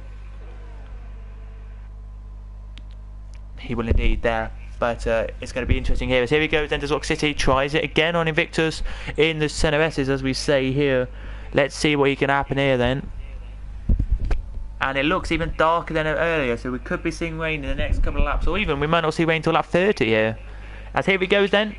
He will indeed there. But it's going to be interesting here. As here he goes, then does Rock City, tries it again on Invictus in the Center S's, as we say here. Let's see what can happen here then. And it looks even darker than earlier, so we could be seeing rain in the next couple of laps, or even we might not see rain until lap 30 here. As here he goes then,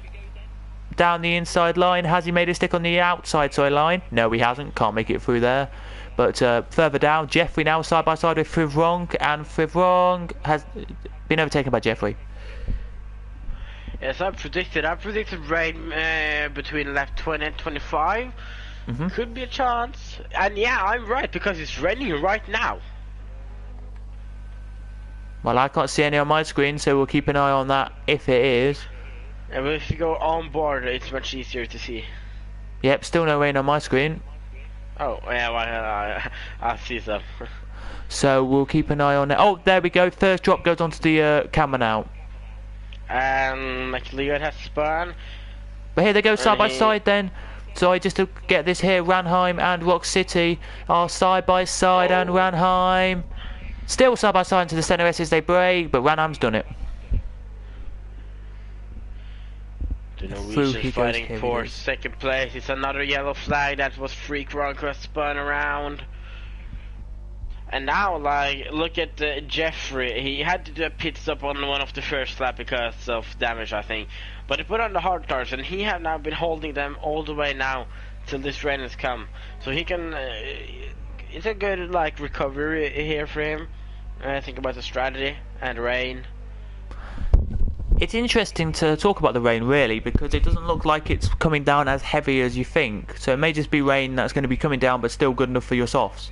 down the inside line. Has he made a stick on the outside side line? No, he hasn't. Can't make it through there. But further down, Jeffrey now side by side with Frivrong, and Frivrong has been overtaken by Jeffrey. Yes, I predicted rain between lap 20 and 25. Could be a chance. And yeah, I'm right, because it's raining right now. Well, I can't see any on my screen, so we'll keep an eye on that if it is. And if you go on board, it's much easier to see. Yep, still no rain on my screen. Oh, yeah, well, I see some. So we'll keep an eye on it. Oh, there we go. First drop goes onto the camera now. And McLeod has spun. But here they go side by side then. So just to get this here, Ranheim and Rock City are side by side, and Ranheim still side by side into the center S as they break, but Ranheim's done it. The Norwegians fighting for second place. It's another yellow flag. That was Freak Ronco spun around. And now, like, look at Jeffrey. He had to do a pit stop on one of the first lap because of damage, I think. But he put on the hard tires, and he have now been holding them all the way now till this rain has come. So he can. It's a good like recovery here for him. Think about the strategy and rain. It's interesting to talk about the rain, really, because it doesn't look like it's coming down as heavy as you think. So it may just be rain that's going to be coming down, but still good enough for your softs.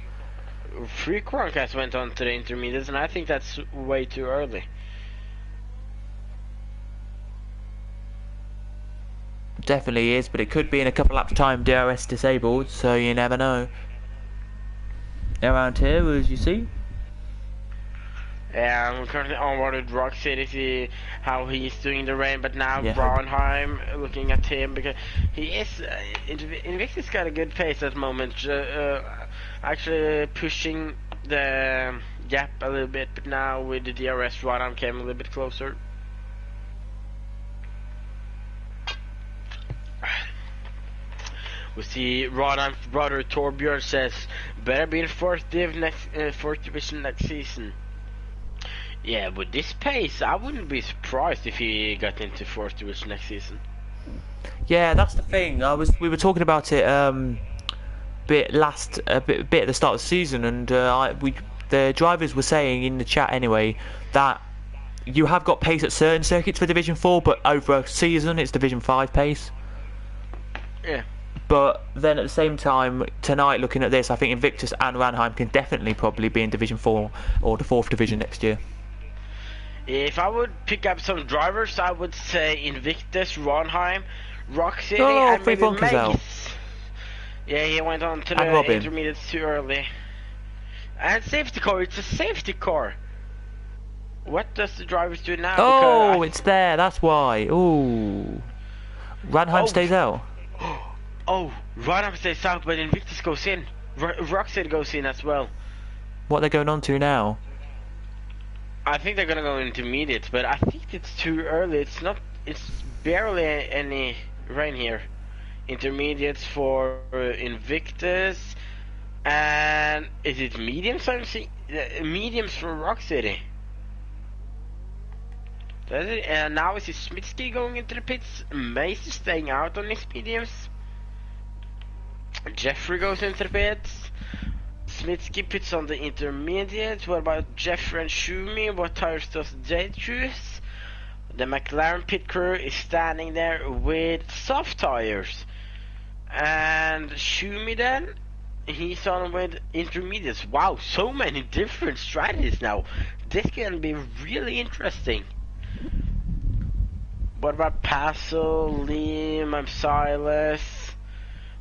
Free Croncast went on to the intermediates, and I think that's way too early. Definitely is, but it could be in a couple laps time. DRS disabled, so you never know. Around here, as you see. Yeah, I'm currently on board with Rock City, see how he's doing the rain, but now yeah. Braunheim looking at him because he is Invictus got a good pace at the moment, actually pushing the gap a little bit, but now with the DRS Braunheim came a little bit closer. We see Braunheim's brother Torbjörn says better be in fourth division next season. Yeah, with this pace, I wouldn't be surprised if he got into 4th division next season. Yeah, that's the thing. We were talking about it bit at the start of the season, and the drivers were saying in the chat anyway that you have got pace at certain circuits for Division 4, but over a season it's Division 5 pace. Yeah. But then at the same time, tonight looking at this, I think Invictus and Ranheim can definitely probably be in Division 4 or the 4th division next year. If I would pick up some drivers, I would say Invictus, Ranheim, Rock City, and maybe Mace. Yeah, he went on to the intermediates too early. And safety car, it's a safety car. What does the drivers do now? Oh, it's there, that's why. Ooh. Ranheim stays out. Oh, Ronham stays out, but Invictus goes in. Rocksteady goes in as well. What they're going on to now? I think they're gonna go intermediate, but I think it's too early. It's not. It's barely any rain here. Intermediates for Invictus, and is it mediums? I'm seeing mediums for Rocksteady. Does it? And now is it Smitsky going into the pits? Mace is staying out on his mediums. Jeffrey goes into the pits. Smitsky pits on the intermediate. What about Jeffrey and Shumi? What tires does they choose? The McLaren pit crew is standing there with soft tires. And Shumi then, he's on with intermediates. Wow, so many different strategies now. This can be really interesting. What about Paso, Liam, and Silas?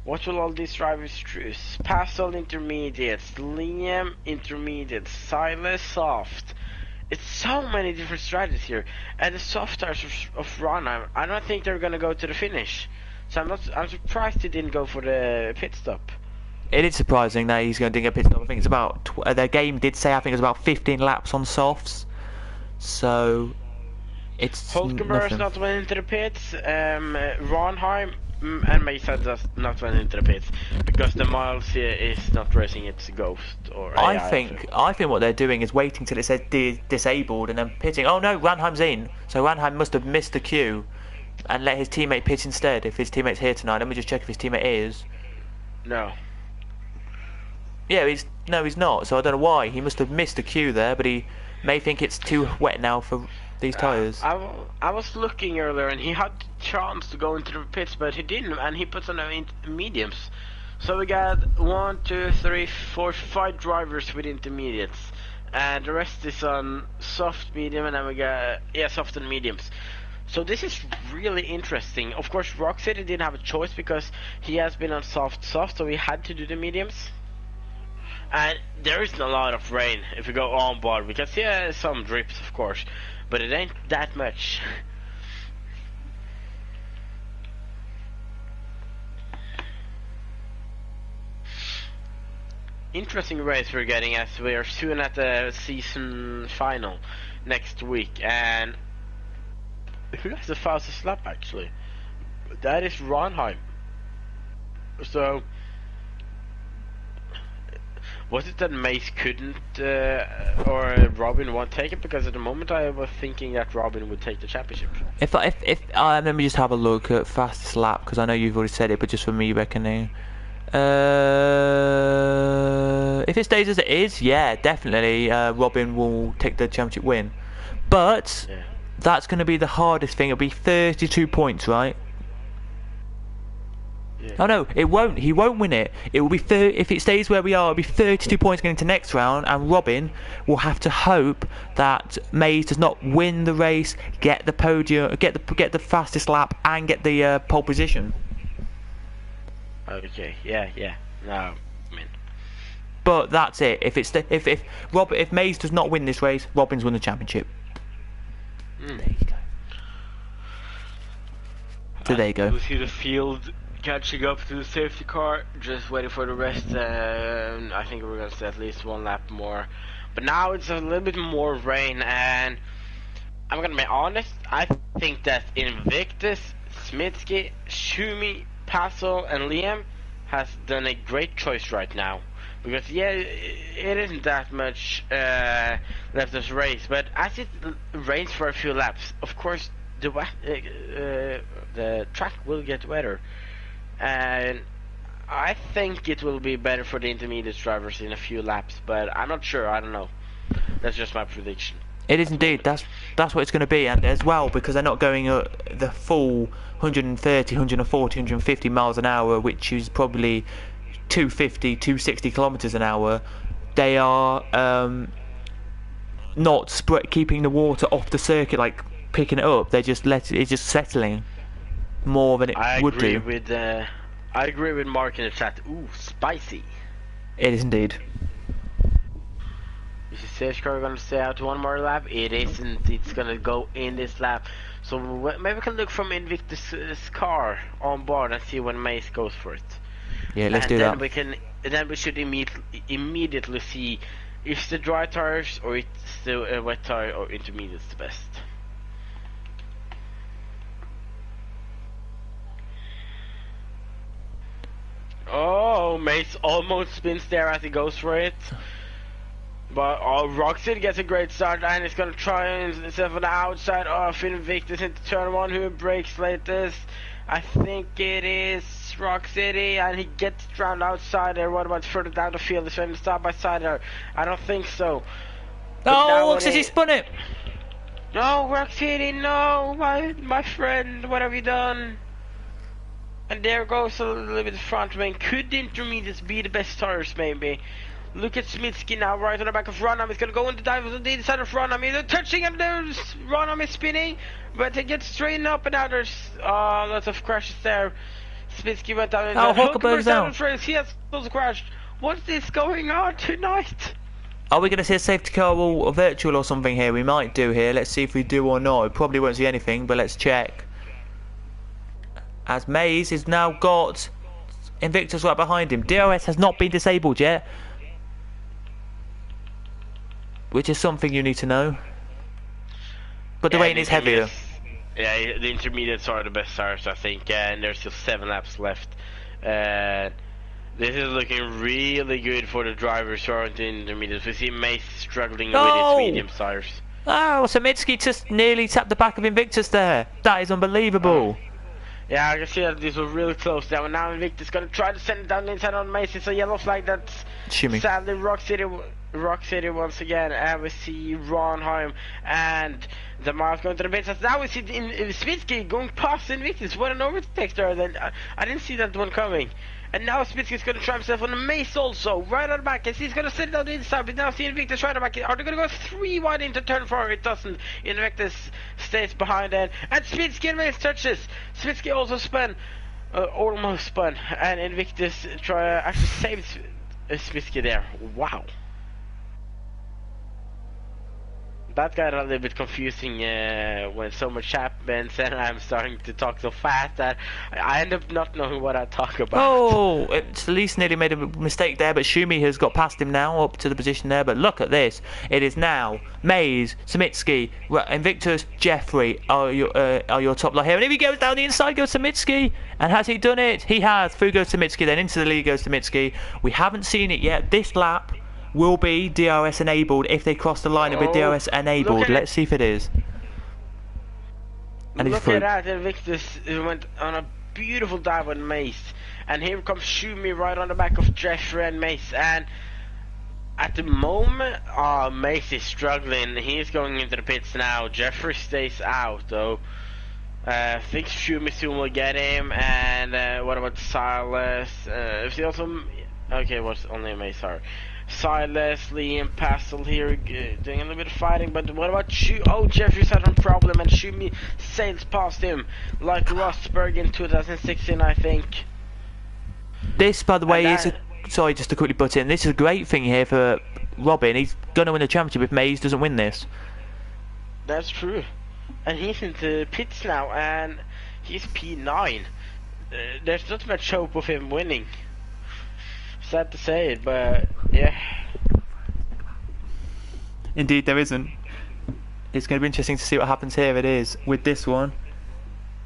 What will all these drivers choose? Paso intermediates, Liam intermediates, Silas soft. It's so many different strategies here. And the soft tires of Ronheim, I don't think they're gonna go to the finish. So I'm surprised he didn't go for the pit stop. It is surprising that he's going to do a pit stop. I think it's about their game did say I think it was about 15 laps on softs. So it's Hulkenberg is not went into the pits. Ronheim and Mesa does not went into the pits because the Miles here is not racing its Ghost or AI. I think what they're doing is waiting till it says disabled and then pitting. Oh no, Ranheim's in. So Ranheim must have missed the queue and let his teammate pit instead. If his teammate's here tonight, let me just check if his teammate is. No. Yeah, he's not. So I don't know why. He must have missed the queue there, but he may think it's too wet now for these tyres. I was looking earlier and he had the chance to go into the pits, but he didn't, and he puts on the mediums. So we got 1, 2, 3, 4, 5 drivers with intermediates, and the rest is on soft, medium, and then we got soft and mediums. So this is really interesting. Of course, Rocksteady didn't have a choice because he has been on soft, so he had to do the mediums. And there isn't a lot of rain if we go on board. We can see some drips, of course, but it ain't that much. Interesting race we're getting as we are soon at the season final next week. And who has the fastest lap actually? That is Ronheim. So was it that Mace couldn't or Robin won't take it? Because at the moment I was thinking that Robin would take the championship. If let me just have a look at fastest lap, because I know you've already said it, but just for me reckoning. If it stays as it is, yeah, definitely Robin will take the championship win. But that's going to be the hardest thing. It'll be 32 points, right? Yeah. Oh no, it won't. He won't win it. It will be if it stays where we are. It'll be 32 points going into next round, and Robin will have to hope that Mays does not win the race, get the podium, get the fastest lap, and get the pole position. Okay. Yeah. No, I mean. But that's it. If Mays does not win this race, Robin's won the championship. There you go. So there you go. We see the field catching up to the safety car, just waiting for the rest. I think we're gonna stay at least one lap more. But now it's a little bit more rain, and I'm gonna be honest. I think that Invictus, Smitsky, Shumi, Paso, and Liam has done a great choice right now. Because it isn't that much left of the race, but as it rains for a few laps, of course the track will get wetter, and I think it will be better for the intermediate drivers in a few laps. But I'm not sure. I don't know. That's just my prediction. It is indeed. That's what it's going to be, and as well because they're not going at the full 130, 140, 150 miles an hour, which is probably 250, 260 kilometers an hour. They are not keeping the water off the circuit, like picking it up. It's just settling more than it would do. I agree with Mark in the chat. Ooh, spicy. It is indeed. Is the safety car going to stay out one more lap? It isn't. It's going to go in this lap. So maybe we can look from Invictus' car on board and see when Mace goes for it. Yeah, let's do that. Then we should immediately see if the dry tires or it's the wet tire or intermediate is the best. Oh, Mace almost spins there as he goes for it. But Roxy gets a great start and he's gonna try and set on the outside of Invictus into turn 1. Who breaks latest? I think it is Rock City, and he gets drowned outside there. What about further down the field? Is there any side by side there? I don't think so. Oh, Rock City spun it! No, Rock City, no! My friend, what have you done? And there goes a little bit front wing. Could the intermediates be the best tires, maybe? Look at Smitsky now, right on the back of Ronham. He's gonna go into dive on the inside of Ronham. He's touching, and there's Ronham is spinning, but he gets straightened up, and now there's lots of crashes there. Smitsky went down. Oh, Huckaberg's down. He has also crashed. What's this going on tonight? Are we going to see a safety car or virtual or something here? We might do here. Let's see if we do or not. We probably won't see anything, but let's check. As Maze has now got Invictus right behind him. DRS has not been disabled yet, which is something you need to know. But the rain is heavier. Yeah, the intermediates are the best tires, I think, and there's still 7 laps left. This is looking really good for the drivers who aren't in intermediates. We see Mace struggling with his medium tires. Oh, Samitsky just nearly tapped the back of Invictus there. That is unbelievable. Yeah, I can see that this was really close now. And now Invictus is going to try to send it down the inside on Mace. It's a yellow flag that's sadly Rock City once again. And we see Ronheim and the Mars going to the pits. Now we see Smitsky going past Invictus. What an overtake there. Then I didn't see that one coming. And now Smitsky's going to try himself on the Mace also, right on the back. As he's going to set it on the inside, but now see Invictus right on the back. Are they going to go 3 wide into turn 4? It doesn't. Invictus stays behind it. And Smitsky and Mace touches. Smitsky also spun, almost spun. And Invictus actually saves Smitsky there. Wow. That got a little bit confusing when so much happens and I'm starting to talk so fast that I end up not knowing what I talk about. Oh, it's at least nearly made a mistake there, but Shumi has got past him now up to the position there. But look at this. It is now Maze, Samitsky, Invictus, Jeffrey are your top line here. And if he goes down the inside, goes Samitsky. And has he done it? He has. Through goes Samitsky, then into the lead goes Samitsky. We haven't seen it yet. This lap will be DRS enabled if they cross the line with DRS enabled. Let's see if it is. And look at that, Invictus went on a beautiful dive on Mace. And here comes Shumi right on the back of Jeffrey and Mace. And at the moment, Mace is struggling. He's going into the pits now. Jeffrey stays out though. I think Shumi soon will get him. And what about Silas? If he also... Okay, what's only Mace, sorry. Silas, Liam, Pastel here doing a little bit of fighting, but what about Oh, Jeffrey's had a problem and Shumi sails past him like Rosberg in 2016, I think. This, by the way, is sorry, just to quickly butt in, this is a great thing here for Robin. He's going to win the championship if Maze doesn't win this. That's true. And he's into pits now, and he's P9. There's not much hope of him winning. Sad to say it, but yeah. Indeed, there isn't. It's going to be interesting to see what happens here. It is with this one.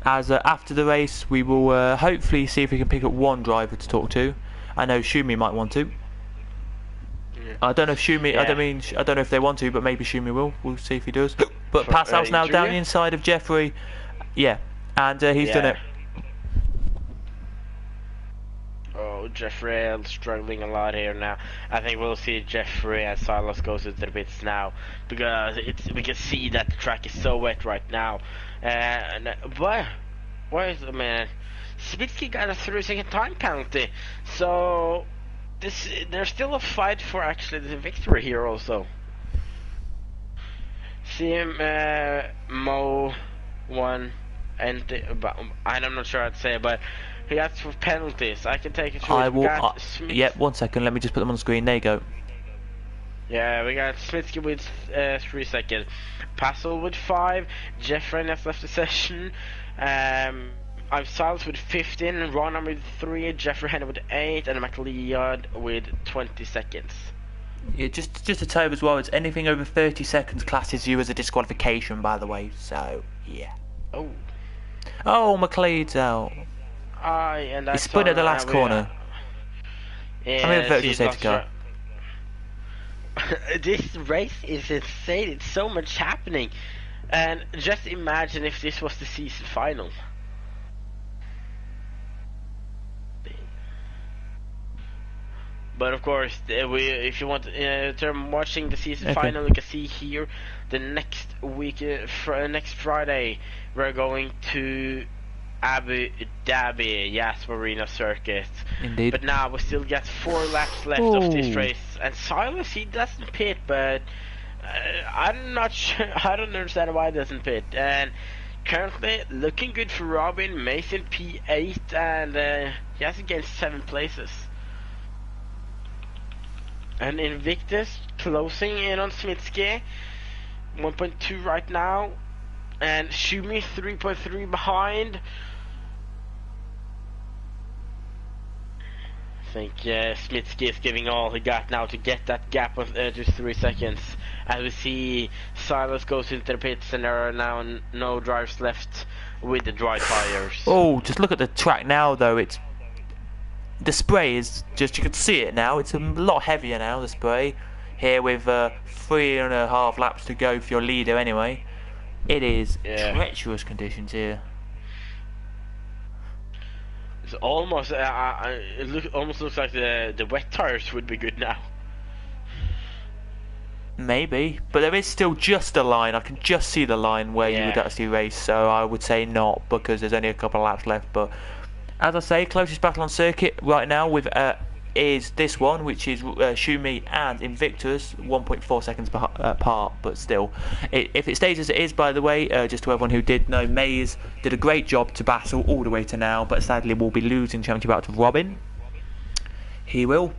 As after the race, we will hopefully see if we can pick up one driver to talk to. I know Shumi might want to. Yeah. I don't know if Shumi. Yeah. I don't know if they want to, but maybe Shumi will. We'll see if he does. But Pascal's now down the inside of Jeffrey. Yeah, and he's done it. Oh, Jeffrey struggling a lot here now. I think we'll see Jeffrey and Silas go to the pits now because we can see that the track is so wet right now. Why is the man? Smitsky got a 3-second time penalty, so there's still a fight for actually the victory here also. See him, Mo won, and I'm not sure how to say it, but. He asked for penalties. I can take it through. Yep, 1 second. Let me just put them on the screen. There you go. Yeah, we got Smitsky with 3 seconds, Passel with 5, Jeffrey has left the session, I've Silas with 15, Ronham with 3, Jeffrey Henry with 8, and McLeod with 20 seconds. Yeah, just to tell you as well, it's anything over 30 seconds classes you as a disqualification, by the way. So yeah. Oh, McLeod's out. And He spun at the last corner. Yeah, I'm in virtual safety car. This race is insane. It's so much happening, and just imagine if this was the season final. But of course, if you want to watching the season final, you can see here the next week, next Friday, we're going to Abu Dhabi, Yas Marina Circuit. Indeed. But now we still got 4 laps left of this race, and Silas, he doesn't pit, but I'm not sure. I don't understand why he doesn't pit. And currently looking good for Robin. Mason P8, and he has gained 7 places. And Invictus closing in on Smitsky, 1.2 right now, and Shumi 3.3 behind. I think Smitsky is giving all he got now to get that gap of just 3 seconds. As we see Silas goes into the pits, and there are now no drivers left with the dry tires. Oh, just look at the track now, though. The spray is just, you can see it now, it's a lot heavier now, the spray. Here with 3.5 laps to go for your leader anyway. It is treacherous conditions here. It's almost, almost looks like the wet tires would be good now. Maybe, but there is still just a line. I can just see the line where you would actually race, so I would say not, because there's only a couple of laps left. But as I say, closest battle on circuit right now with is this one, which is Shumi and Invictus, 1.4 seconds apart, but still. If it stays as it is, by the way, just to everyone who did know, Mays did a great job to battle all the way to now, but sadly will be losing championship out to Robin. He will,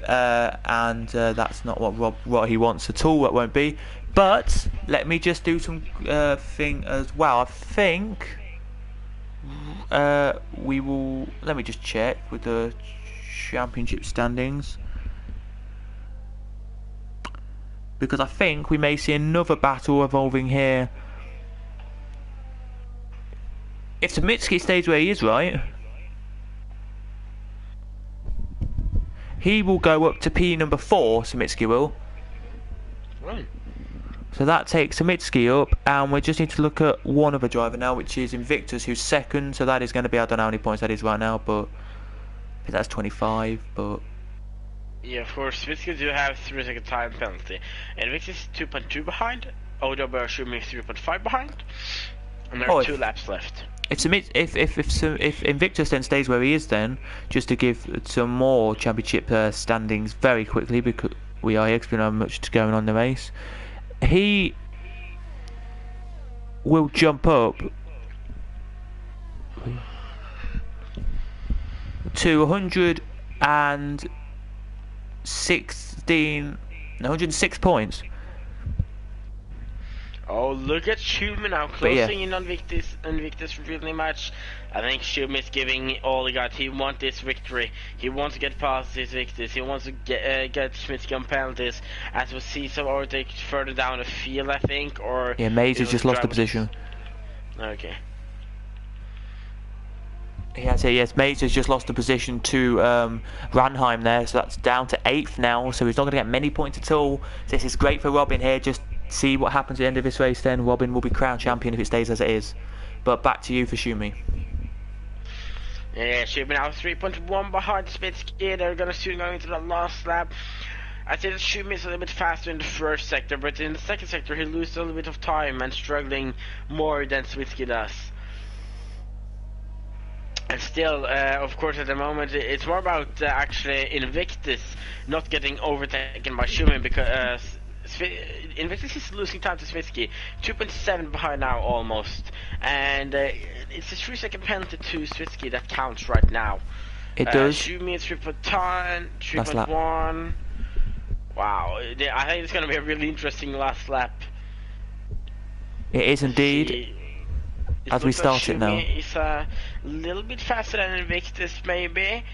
and that's not what he wants at all, that won't be. But let me just do some thing as well. I think we will, let me just check with the championship standings, because I think we may see another battle evolving here. If Tomitsky stays where he is, right, he will go up to P number 4, Tomitsky will. Right. So that takes Tomitsky up, and we just need to look at one other driver now, which is Invictus, who's second, so that is going to be, I don't know how many points that is right now, but I think that's 25, but yeah, of course, Smitsky do have 3 second time penalty. Invictus 2.2 behind, Odo Shumi 3.5 behind, and there are 2 laps left. If Invictus then stays where he is, then just to give some more championship standings very quickly, because we are explaining how much is going on in the race, he will jump up to 106 points. Oh, look at Schumi now closing in on Invictus really much. I think Schumi is giving all he got. He wants this victory. He wants to get past this Invictus. He wants to get Smitsky on penalties. As we see some overtake further down the field, I think. Or yeah, Mays has just lost the position. Okay. Yes, Mays has just lost the position to Ranheim there, so that's down to 8th now, so he's not going to get many points at all. So this is great for Robin here, just see what happens at the end of this race then. Robin will be crowned champion if it stays as it is. But back to you for Shumi. Yeah, Shumi now 3.1 behind Smitsky. They're going to soon go into the last lap. I think that Shumi is a little bit faster in the first sector, but in the second sector he loses a little bit of time and struggling more than Smitsky does. And still, of course, at the moment, it's more about actually Invictus not getting overtaken by Schumi, because Invictus is losing time to Smitsky. 2.7 behind now, almost. And it's a 3 second penalty to Smitsky that counts right now. It does. Schumi is 3.1. Wow, I think it's gonna be a really interesting last lap. It is indeed. As we start it now. Is a little bit faster than Invictus, maybe.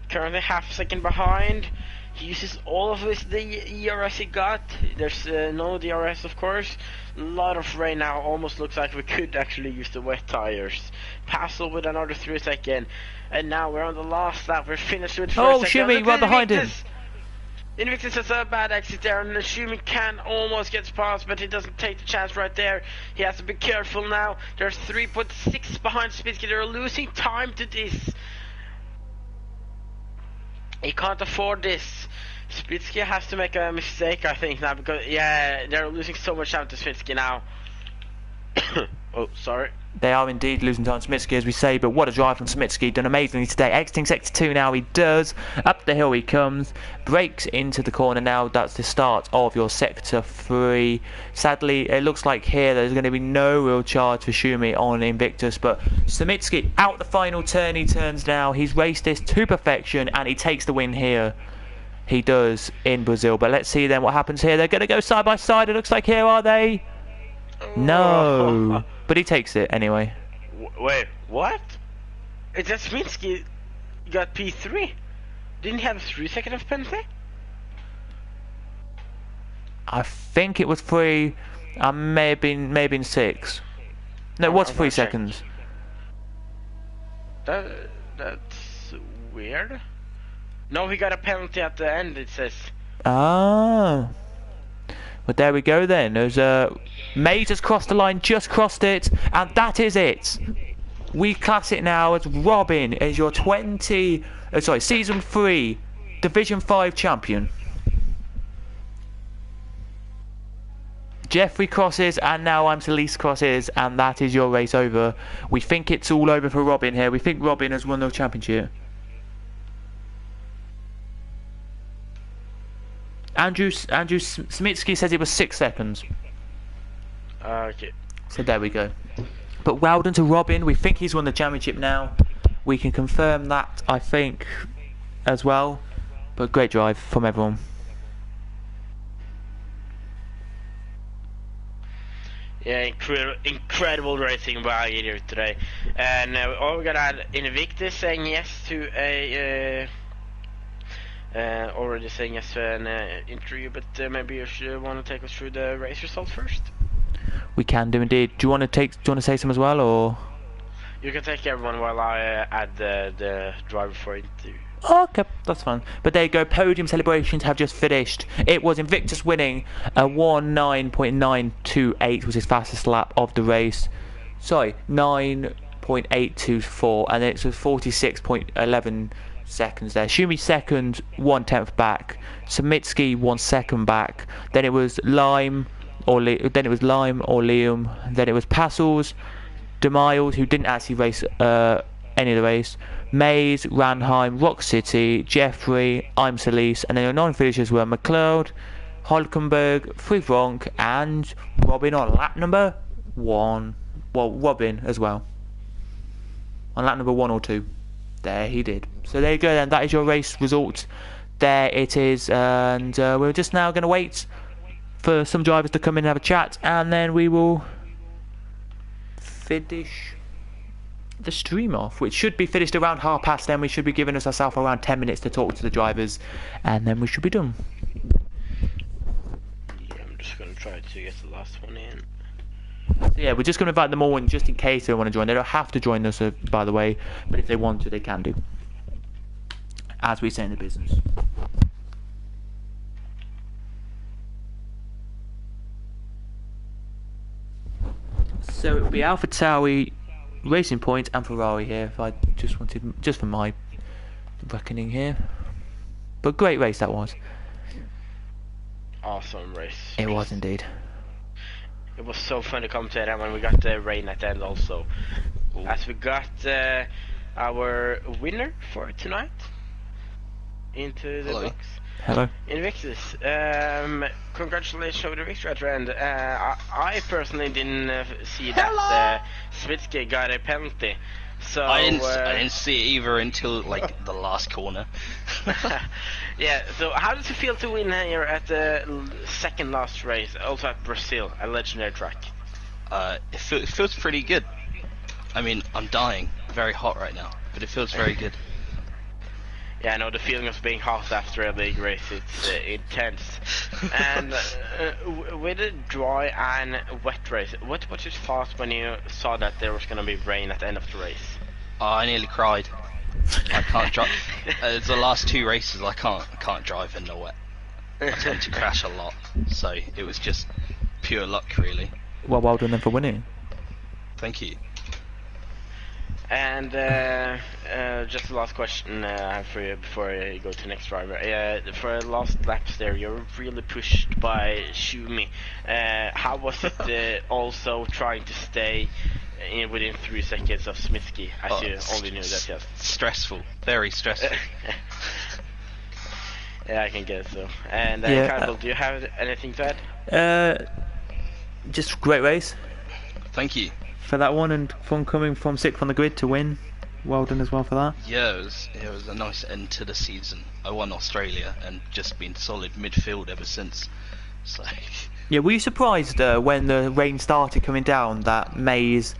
Currently half a second behind. He uses all of the ERS he got. There's no DRS, of course. A lot of rain now. Almost looks like we could actually use the wet tires. Passel with another 3 seconds. And now we're on the last lap. We're finished with 4 seconds. Oh, Shimmy, right behind him. Invictus has a bad exit there, and Shumi can almost get past, but he doesn't take the chance right there. He has to be careful now. There's 3.6 behind Spitsky. They're losing time to this. He can't afford this. Spitsky has to make a mistake, I think, now, because, yeah, they're losing so much time to Spitsky now. Oh, sorry. They are indeed losing time to Smitsky, as we say, but what a drive from Smitsky. Done amazingly today. Exiting sector 2 now, he does. Up the hill he comes. Breaks into the corner now. That's the start of your sector 3. Sadly, it looks like here there's going to be no real charge for Shumi on Invictus, but Smitsky out the final turn. He turns now. He's raced this to perfection, and he takes the win here. He does in Brazil, but let's see then what happens here. They're going to go side by side, it looks like here, are they? No. But he takes it anyway. Wait, what? It's just Sminsky got P3. Didn't he have a 3 second of penalty? I think it was 3. Maybe 6. No, it was 3 seconds. That's weird. No, he got a penalty at the end, it says. Ah. But there we go then. There's Mays has crossed the line, just crossed it, and that is it. We class it now as Robin is your Season 3 Division 5 champion. Jeffrey crosses, and now Imsalice crosses, and that is your race over. We think it's all over for Robin here. We think Robin has won the championship. Andrew Smitsky says it was 6 seconds. Okay. So there we go. But well done to Robin. We think he's won the championship now. We can confirm that, I think, as well. But great drive from everyone. Yeah, incredible racing by here today. And we got Invictus saying yes to a... already saying yes to an interview, but maybe you should want to take us through the race results first. We can do indeed. Do you want to say some as well, or? You can take everyone while I add the driver for interview. Okay, that's fine. But there you go. Podium celebrations have just finished. It was Invictus winning. 19.928 was his fastest lap of the race. Sorry, 9.824, and it's 46.11 seconds there. Shumi second, 1/10 back. Samitsky 1 second back. Then it was Lime or Liam. Then it was Passels, DeMiles, who didn't actually race any of the race. Mays, Ranheim, Rock City, Jeffrey, Imsalice, and then the non-finishers were McLeod, Holkenberg, Frivronk, and Robin on lap number 1. Well, Robin as well. On lap number 1 or 2. There he did. So there you go then, that is your race result. There it is, and we're just now going to wait for some drivers to come in and have a chat, and then we will finish the stream off, which should be finished around 10:30. Then we should be giving ourselves around 10 minutes to talk to the drivers, and then we should be done. Yeah, I'm just going to try to get the last one in. So yeah, we're just going to invite them all in just in case they want to join. They don't have to join us, by the way, but if they want to, they can do. As we say in the business. So it will be Alpha Tauri, Racing Point, and Ferrari here. If I just wanted, just for my reckoning here. But great race that was. Awesome race. It was indeed. It was so fun to commentate, and when we got the rain at the end also. Ooh. As we got our winner for tonight into the box. Hello. Invictus. Congratulations over the victory at the end. I personally didn't see that Smitsky got a penalty. So I didn't see it either until like the last corner. yeah. So how does it feel to win here at the second last race, also at Brazil, a legendary track? It feels pretty good. I mean, I'm dying, very hot right now, but it feels very good. Yeah, I know the feeling of being hot after a big race. It's intense. And with a dry and wet race, what was your thoughts when you saw that there was gonna be rain at the end of the race? Oh, I nearly cried. I can't drive. It's the last 2 races. I can't drive in the wet. I tend to crash a lot, so it was just pure luck, really. Well done then for winning. And Thank you. just the last question I have for you before you go to the next driver. For the last laps there, you were really pushed by Shumi. How was it also trying to stay within 3 seconds of Smitsky, as you only knew that, yes? Stressful, very stressful. Yeah, I can guess so. And Carl, do you have anything to add? Just great race. Thank you. For that one, and fun coming from 6th on the grid to win. Well done as well for that. Yeah, it was a nice end to the season. I won Australia and just been solid midfield ever since. So. Yeah, were you surprised when the rain started coming down that Mays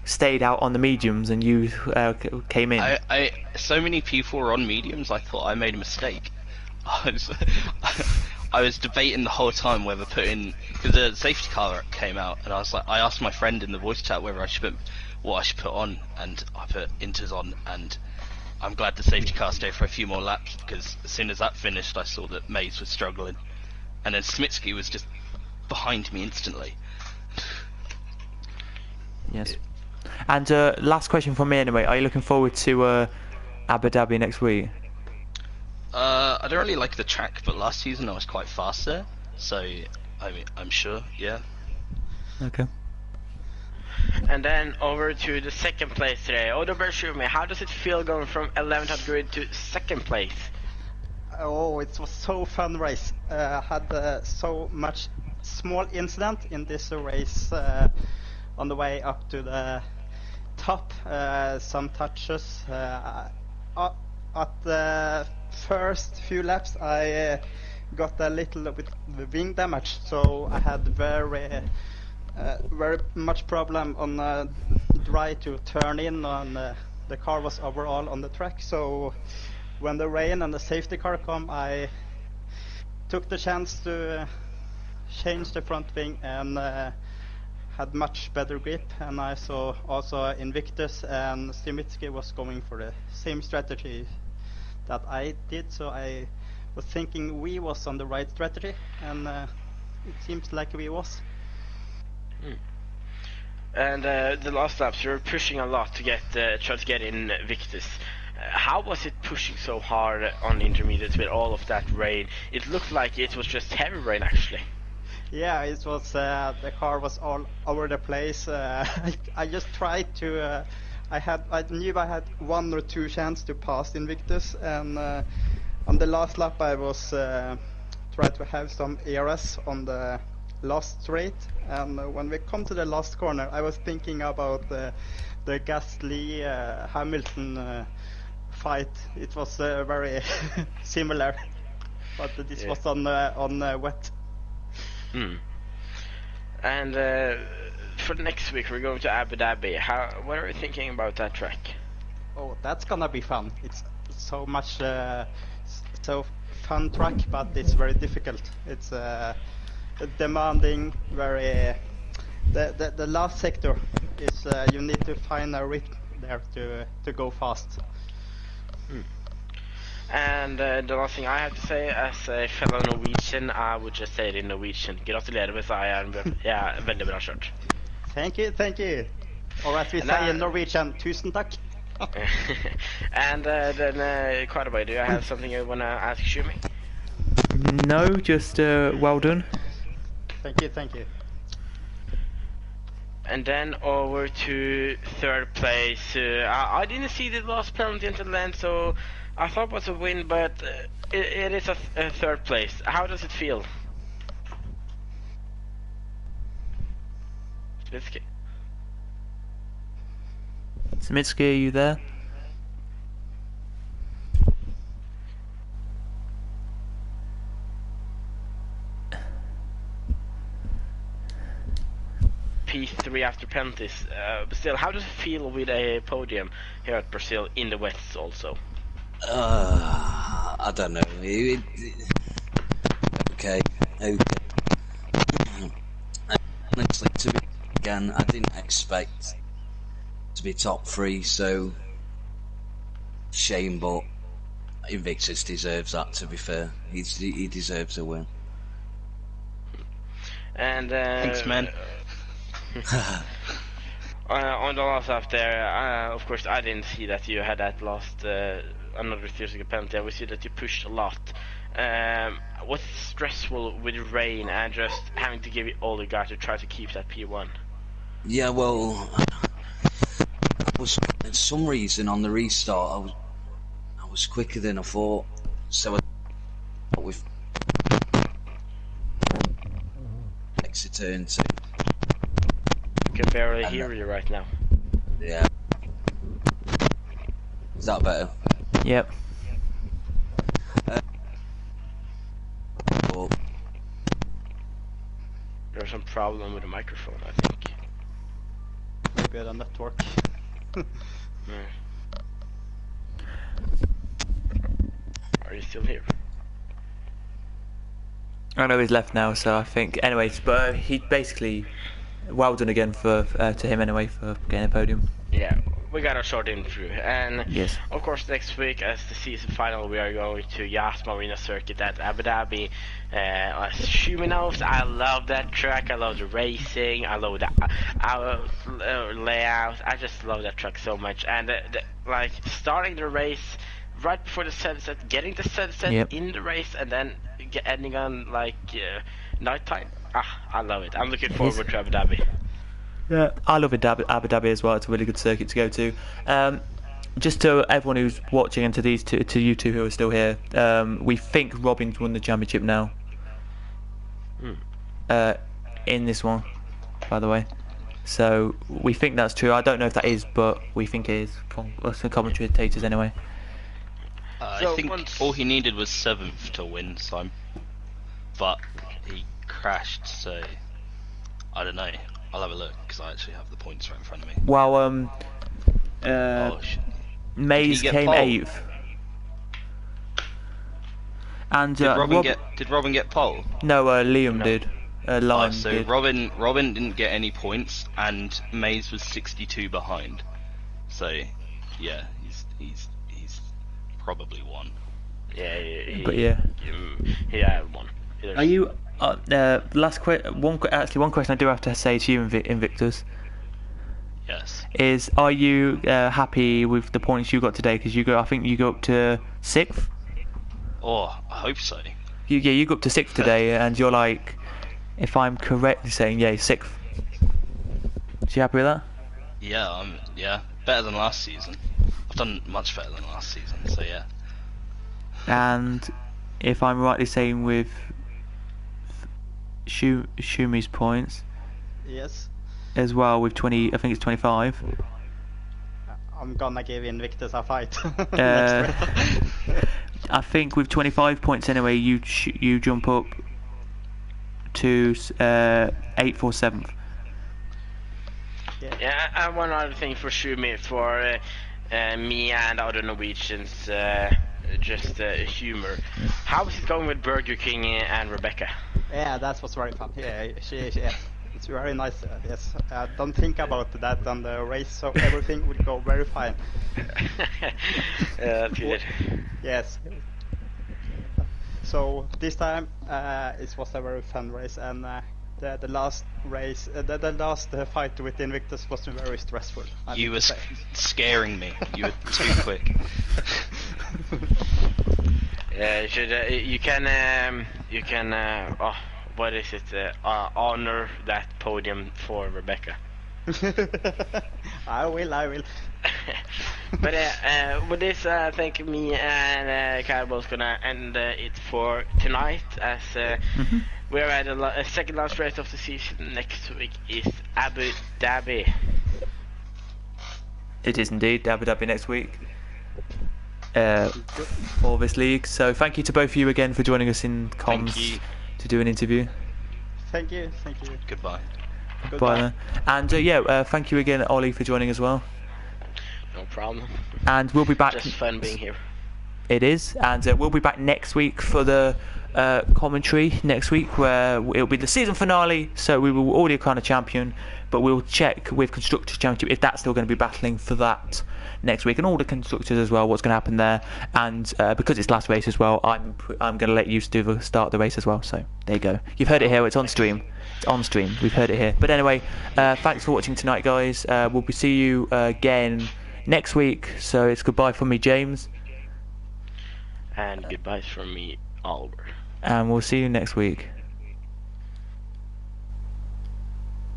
stayed out on the mediums and you came in? So many people were on mediums. I thought I made a mistake. I was debating the whole time whether putting, because the safety car came out, and I asked my friend in the voice chat whether I should put on, and I put inters on, and I'm glad the safety car stayed for a few more laps, because as soon as that finished I saw that Mays was struggling, and then Smitsky was just behind me instantly. Yes. And last question from me anyway, are you looking forward to Abu Dhabi next week? I don't really like the track, but last season I was quite fast there, so I'm sure, yeah. Okay. And then over to the second place today. Odo Bershumi, how does it feel going from 11th on grid to second place? Oh, it was so fun race. Had so much small incident in this race on the way up to the top. Some touches. At the first few laps I got a little bit wing damage, so I had very much problem on dry to turn in, and the car was overall on the track. So when the rain and the safety car come, I took the chance to change the front wing and had much better grip. And I saw also Invictus and Simitsky was going for the same strategy that I did, so I was thinking we was on the right strategy, and it seems like we was. And the last laps you were pushing a lot to try to get in Victus. How was it pushing so hard on the intermediates with all of that rain? It looked like it was just heavy rain actually. Yeah, it was. The car was all over the place. I just tried to. I knew I had 1 or 2 chances to pass Invictus, and on the last lap I was trying to have some ERS on the last straight, and when we come to the last corner I was thinking about the Gasly Hamilton fight. It was very similar, but this was on wet. And for next week we're going to Abu Dhabi. What are you thinking about that track? Oh, that's gonna be fun. It's so much so fun track, but it's very difficult. It's demanding, very the last sector is you need to find a rhythm there to go fast. And the last thing I have to say as a fellow Norwegian, I would just say it in Norwegian. Gratulerer med seieren. Ja, veldig bra kjørt. Thank you. Or as we say in Norwegian, tusen takk. And then, Kvarberg, do you have something you want to ask Shumi? No, just well done. Thank you. And then over to third place. I didn't see the last penalty until then, so I thought it was a win, but it is a third place. How does it feel? Smitsky, are you there? P3 after penalties. But still, how does it feel with a podium here at Brazil in the West also? I don't know. Okay. Honestly, again, I didn't expect to be top 3, so shame, but Invictus deserves that, to be fair. He deserves a win. And Thanks, man. On the last half there, of course, I didn't see that you had that last another theoretical penalty. We see that you pushed a lot. Was it stressful with rain and just having to give it all you got to try to keep that P1? Yeah, well, I was, for some reason on the restart, I was quicker than I thought, so I with exit turn 2. I can barely hear you right now. Yeah. Is that better? Yep. There's some problem with the microphone, I think. Maybe the network. Are you still here? I know he's left now, so I think. Anyways, but he basically, well done again for to him anyway for getting a podium. Yeah, we gotta sort him through. And yes, of course, next week as the season final, we are going to Yas Marina Circuit at Abu Dhabi. As Shumi knows, I love that track. I love the racing. I love the layout. I just love that track so much. And like starting the race right before the sunset, getting the sunset in the race, and then ending on like nighttime. I love it. I'm looking forward to Abu Dhabi. Yeah, I love Abu Dhabi as well. It's a really good circuit to go to. Just to everyone who's watching and to you two who are still here, we think Robin's won the championship now. In this one, by the way. So we think that's true. I don't know if that is, but we think it is from us, the commentators anyway. I think all he needed was 7th to win, but he crashed, so I don't know. I'll have a look because I actually have the points right in front of me. Well, Mays came pole? 8th. And did Robin get pole? No, Liam did. Lime so did. Robin didn't get any points, and Mays was 62 behind. So yeah, he's probably won. Yeah, he had one. Are you? One question I do have to say to you, Invictus. Yes. Is are you happy with the points you got today? Because I think you go up to 6th. Oh, I hope so. You go up to 6th today, and you're like, if I'm correctly saying, 6th. So you happy with that? Yeah, better than last season. I've done much better than last season, so yeah. And if I'm rightly saying with Shumi's points, yes, as well with 20, I think it's 25. I'm gonna give Invictus a fight. I think with 25 points anyway, you jump up to 8th or 7th. Yeah, and one other thing for Shumi, for me and other Norwegians, just humor. How is it going with Burger King and Rebecca? Yeah, that was very fun. Yeah, it's very nice. Yes, don't think about that on the race, so everything would go very fine. That's good. Yes. So this time it was a very fun race, and the last race, the last fight with Invictus was very stressful. You were scaring me. You were too quick. You can what is it? Honor that podium for Rebecca. I will. But with this, I think me and Carbo's gonna end it for tonight, as we're at the second last race of the season. Next week is Abu Dhabi. It is indeed Abu Dhabi next week for this league. So thank you to both of you again for joining us in comms to do an interview. Thank you. Goodbye. Bye then. And thank you again, Ollie, for joining as well. No problem. And we'll be back. Just fun being here. It is, and we'll be back next week for the commentary next week, where it'll be the season finale. So we will already crown a champion, but we'll check with Constructors Championship if that's still going to be battling for that next week, and all the constructors as well. What's going to happen there? And because it's last race as well, I'm going to let you start the race as well. So there you go. You've heard it here. It's on stream. It's on stream. We've heard it here. But anyway, thanks for watching tonight, guys. We'll see you again next week. So it's goodbye from me, James. And goodbyes from me, Oliver. And we'll see you next week.